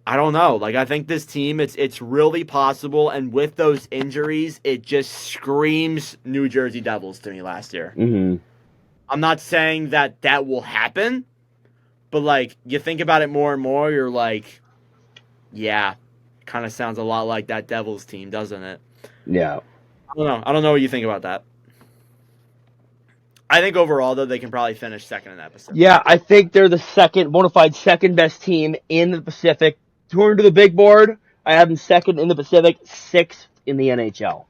I don't know. Like I think this team, it's really possible, and with those injuries, it just screams New Jersey Devils to me last year. Mm-hmm. I'm not saying that that will happen, but like you think about it more and more, you're like, yeah, kind of sounds a lot like that Devils team, doesn't it? Yeah. I don't know. I don't know what you think about that. I think overall, though, they can probably finish second in that Pacific. Yeah, I think they're the second, bona fide second best team in the Pacific. Turn to the big board. I have them second in the Pacific, sixth in the NHL.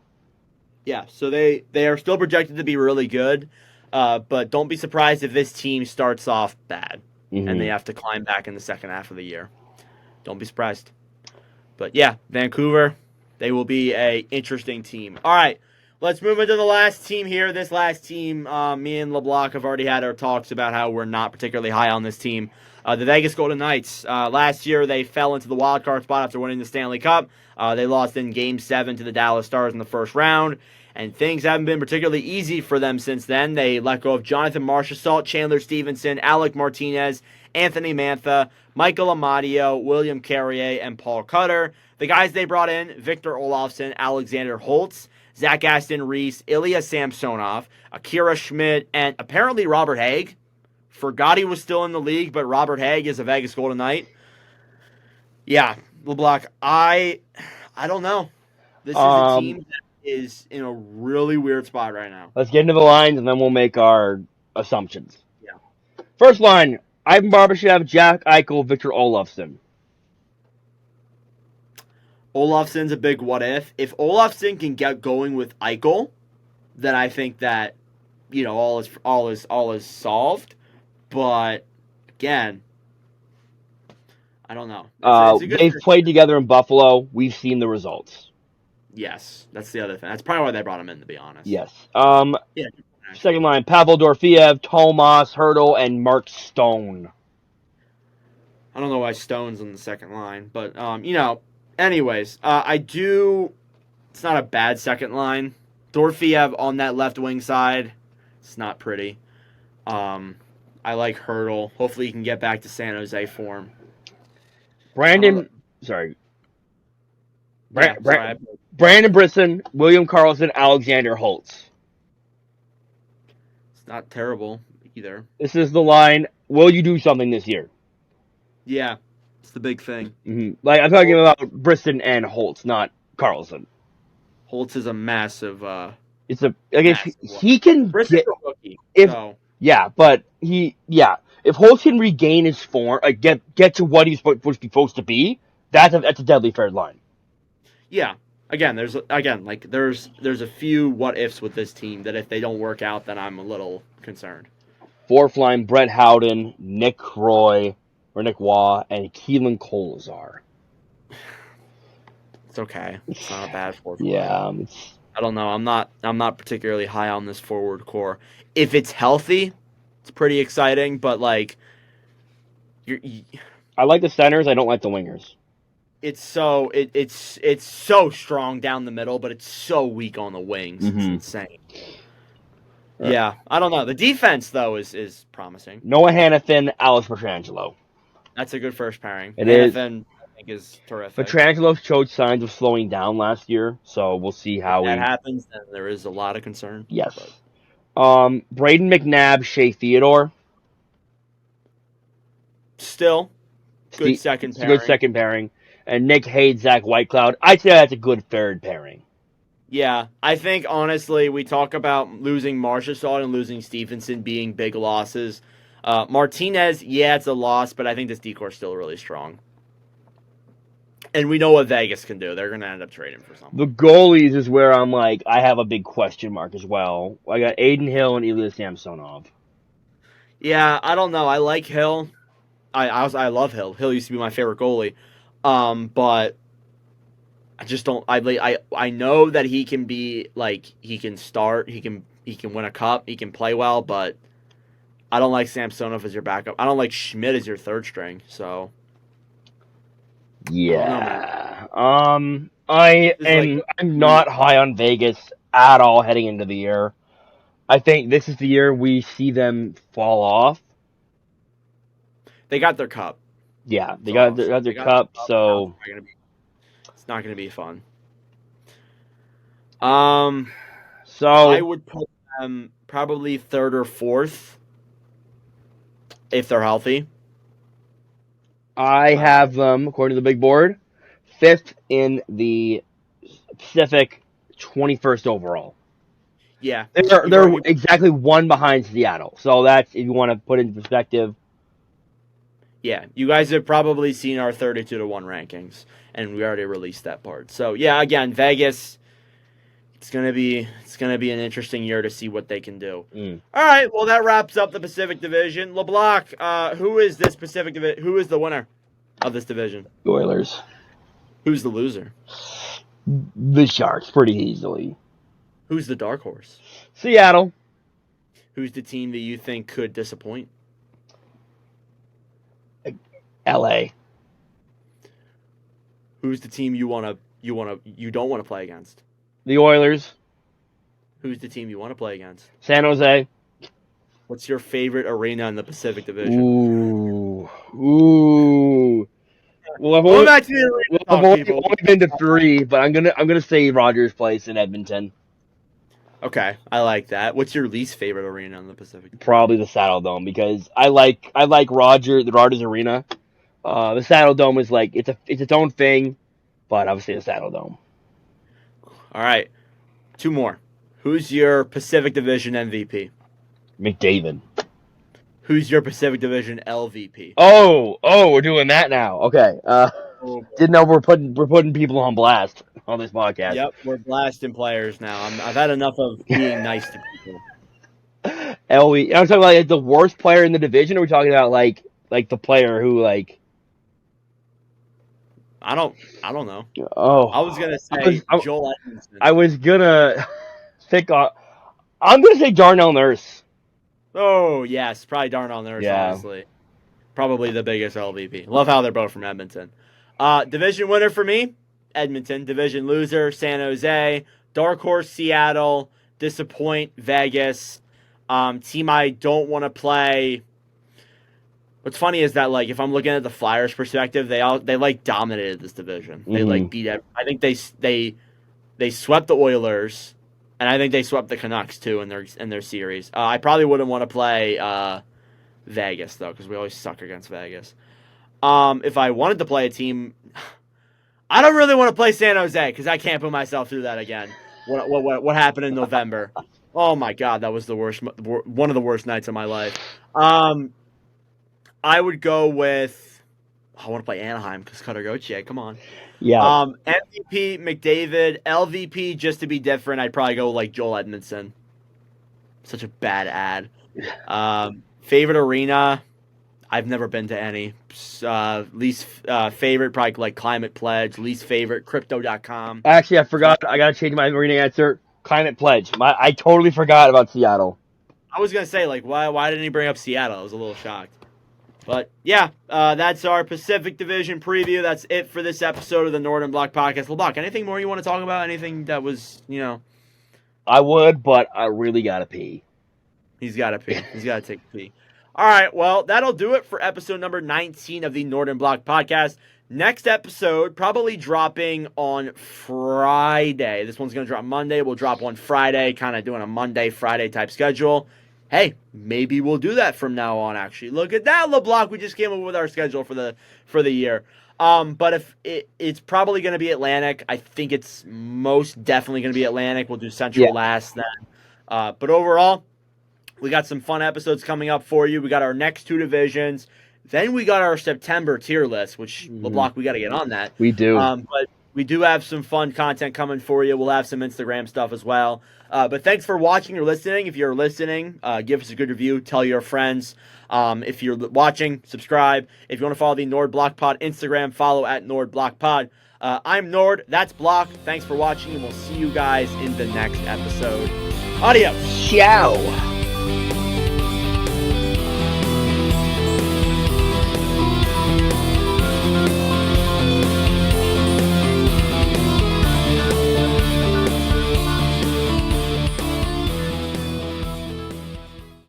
Yeah, so they are still projected to be really good, but don't be surprised if this team starts off bad and they Mm-hmm. have to climb back in the second half of the year. Don't be surprised. But yeah, Vancouver, they will be a interesting team. All right, let's move into the last team here. This last team, me and LeBlanc have already had our talks about how we're not particularly high on this team. The Vegas Golden Knights. Last year, they fell into the wild card spot after winning the Stanley Cup. They lost in Game 7 to the Dallas Stars in the first round, and things haven't been particularly easy for them since then. They let go of Jonathan Marchessault, Chandler Stevenson, Alec Martinez, Anthony Mantha, Michael Amadio, William Carrier, and Paul Cutter. The guys they brought in, Victor Olofsson, Alexander Holtz, Zach Aston Reese, Ilya Samsonov, Akira Schmidt, and apparently Robert Haig. Forgot he was still in the league, but Robert Haig is a Vegas Golden Knight. Yeah, LeBlanc, I don't know. This is a Um, team that is in a really weird spot right now. let's get into the lines and then we'll make our assumptions. Yeah. First line: Ivan Barbashev, Jack Eichel, Victor Olofsson. Olofsson's a big what if. If Olofsson can get going with Eichel, then I think that all is solved. But again, I don't know. It's a good They've first played year. together in Buffalo. We've seen the results. Yes, that's the other thing. That's probably why they brought him in, to be honest. Yes. Yeah, Second actually. line: Pavel Dorofeev, Tomas Hertl, and Mark Stone. I don't know why Stone's on the second line, but anyways, I do. It's not a bad second line. Dorfiev on that left wing side. It's not pretty. Um, I like Hurdle. Hopefully, he can get back to San Jose form. I don't know. Brandon, sorry, Yeah, sorry. Brandon Brisson, William Karlsson, Alexander Holtz. It's not terrible either. This is the line. Will you do something this year? Yeah, it's the big thing. Mm-hmm. Like I'm talking about Brisson and Holtz, not Karlsson. Holtz is a massive, It's a like if massive one. he can Brisson's get a rookie, if so yeah, but if Holtz can regain his form, like get to what he's supposed to be, that's a deadly third line. yeah. Again, there's a few what ifs with this team that if they don't work out, then I'm a little concerned. Fourth line: Brett Howden, Nick Roy or Nick Waugh, and Keelan Kolazar. It's okay. It's not a bad fourth line. Yeah, I don't know. I'm not particularly high on this forward core. If it's healthy, it's pretty exciting. But like, you I like the centers. I don't like the wingers. it's so strong down the middle, but it's so weak on the wings. It's Mm-hmm. insane. Yeah, I don't know. The defense though is promising. Noah Hannafin, Alex Petrangelo. That's a good first pairing. It is. Hannafin, I think, is terrific. Petrangelo showed signs of slowing down last year, so we'll see If how that he. happens, then there is a lot of concern. Yes. But Braden McNabb, Shea Theodore. still, good second It's a good pairing. second pairing. And Nick Hayes, Zach Whitecloud. I'd say that's a good third pairing. Yeah, I think honestly, we talk about losing Marchessault and losing Stevenson being big losses. Martinez, yeah, it's a loss, but I think this decor is still really strong. And we know what Vegas can do. They're going to end up trading for The someone. goalies is where I'm like, I have a big question mark as well. I got Aiden Hill and Ilya Samsonov. Yeah, I don't know. I like Hill. I love Hill. Hill used to be my favorite goalie. But I just don't. I know that he can be like he can start. He can win a cup. He can play well, but I don't like Samsonov as your backup. I don't like Schmidt as your third string. So I don't know, man. Yeah. This is like I'm not high on Vegas at all heading into the year. I think this is the year we see them fall off. they got their cup. Yeah, they That's all got I'll their, say. got their They got the cup, cup. Now so it's not gonna be fun. I so would put them probably third or fourth if they're healthy. I Uh, have them according to the big board, fifth in the Pacific, 21st overall. yeah, They're exactly one behind Seattle. So that's if you want to put it in perspective. yeah. You guys have probably seen our 32-1 rankings, and we already released that part. So yeah, again, Vegas. It's gonna be an interesting year to see what they can do. Mm. All right, well that wraps up the Pacific Division. LeBlanc, who is this Pacific Division? Who is the winner of this division? The Oilers, Who's the loser? the Sharks, pretty easily. Who's the dark horse? Seattle, Who's the team that you think could disappoint? LA, Who's the team you don't want to play against? the Oilers, Who's the team you want to play against? San Jose. What's your favorite arena in the Pacific Division? Ooh. Well, Going back to the arena I've talk, people. only been to three, but I'm gonna say Rogers Place in Edmonton. Okay, I like that. What's your least favorite arena in the Pacific? Probably the Saddle Dome because I like the Rogers Arena. The Saddle Dome is like it's its own thing, but obviously the Saddle Dome. All right, two more. Who's your Pacific Division MVP? McDavid. Who's your Pacific Division LVP? Oh, we're doing that now. Okay. Oh, Didn't know we're putting people on blast on this podcast. yep, we're blasting players now. I've had enough of being nice to people. LV. I'm talking about like, the worst player in the division. Or are we talking about like the player who like? I don't know. Oh, I was gonna say Joel Edmondson. I was gonna pick on. I'm gonna say Darnell Nurse. Oh yes, probably Darnell Nurse. Yeah. Honestly, probably the biggest LVP. Love how they're both from Edmonton. Division winner for me, Edmonton. Division loser, San Jose. Dark horse, Seattle. Disappoint, Vegas. Team I don't want to play. What's funny is that like if I'm looking at the Flyers' perspective, they like dominated this division. They like beat. I think they swept the Oilers, and I think they swept the Canucks too in their series. I probably wouldn't want to play Vegas though because we always suck against Vegas. If I wanted to play a team, I don't really want to play San Jose because I can't put myself through that again. What happened in November? Oh my God, that was the worst. One of the worst nights of my life. I would go with. I want to play Anaheim because Cutter Gauthier. Come on. Yeah. MVP McDavid, LVP just to be different. I'd probably go like Joel Edmondson. Such a bad ad. Favorite arena. I've never been to any. Least favorite probably like Climate Pledge. Least favorite Crypto.com. Actually, I forgot. I gotta change my arena answer. Climate Pledge. I totally forgot about Seattle. I was gonna say like why didn't he bring up Seattle? I was a little shocked. But yeah, that's our Pacific Division preview. That's it for this episode of the Northern Block Podcast. LeBlanc, anything more you want to talk about? Anything that was, I would, but I really gotta pee. He's got to pee. He's got to take a pee. All right, well, that'll do it for episode number 19 of the Northern Block Podcast. Next episode, probably dropping on Friday. This one's going to drop Monday. We'll drop one Friday, kind of doing a Monday, Friday type schedule. Hey, maybe we'll do that from now on, actually. Look at that, LeBlanc. We just came up with our schedule for the year. But if it's probably going to be Atlantic. I think it's most definitely going to be Atlantic. We'll do Central last then. But overall, we got some fun episodes coming up for you. We got our next two divisions. Then we got our September tier list, which, LeBlanc, we got to get on that. We do. But we do have some fun content coming for you. We'll have some Instagram stuff as well. But thanks for watching or listening. If you're listening, give us a good review. Tell your friends. If you're watching, subscribe. If you want to follow the Nord Block Pod Instagram, follow at Nord Block Pod. I'm Nord. That's Block. Thanks for watching, and we'll see you guys in the next episode. Adios. Ciao.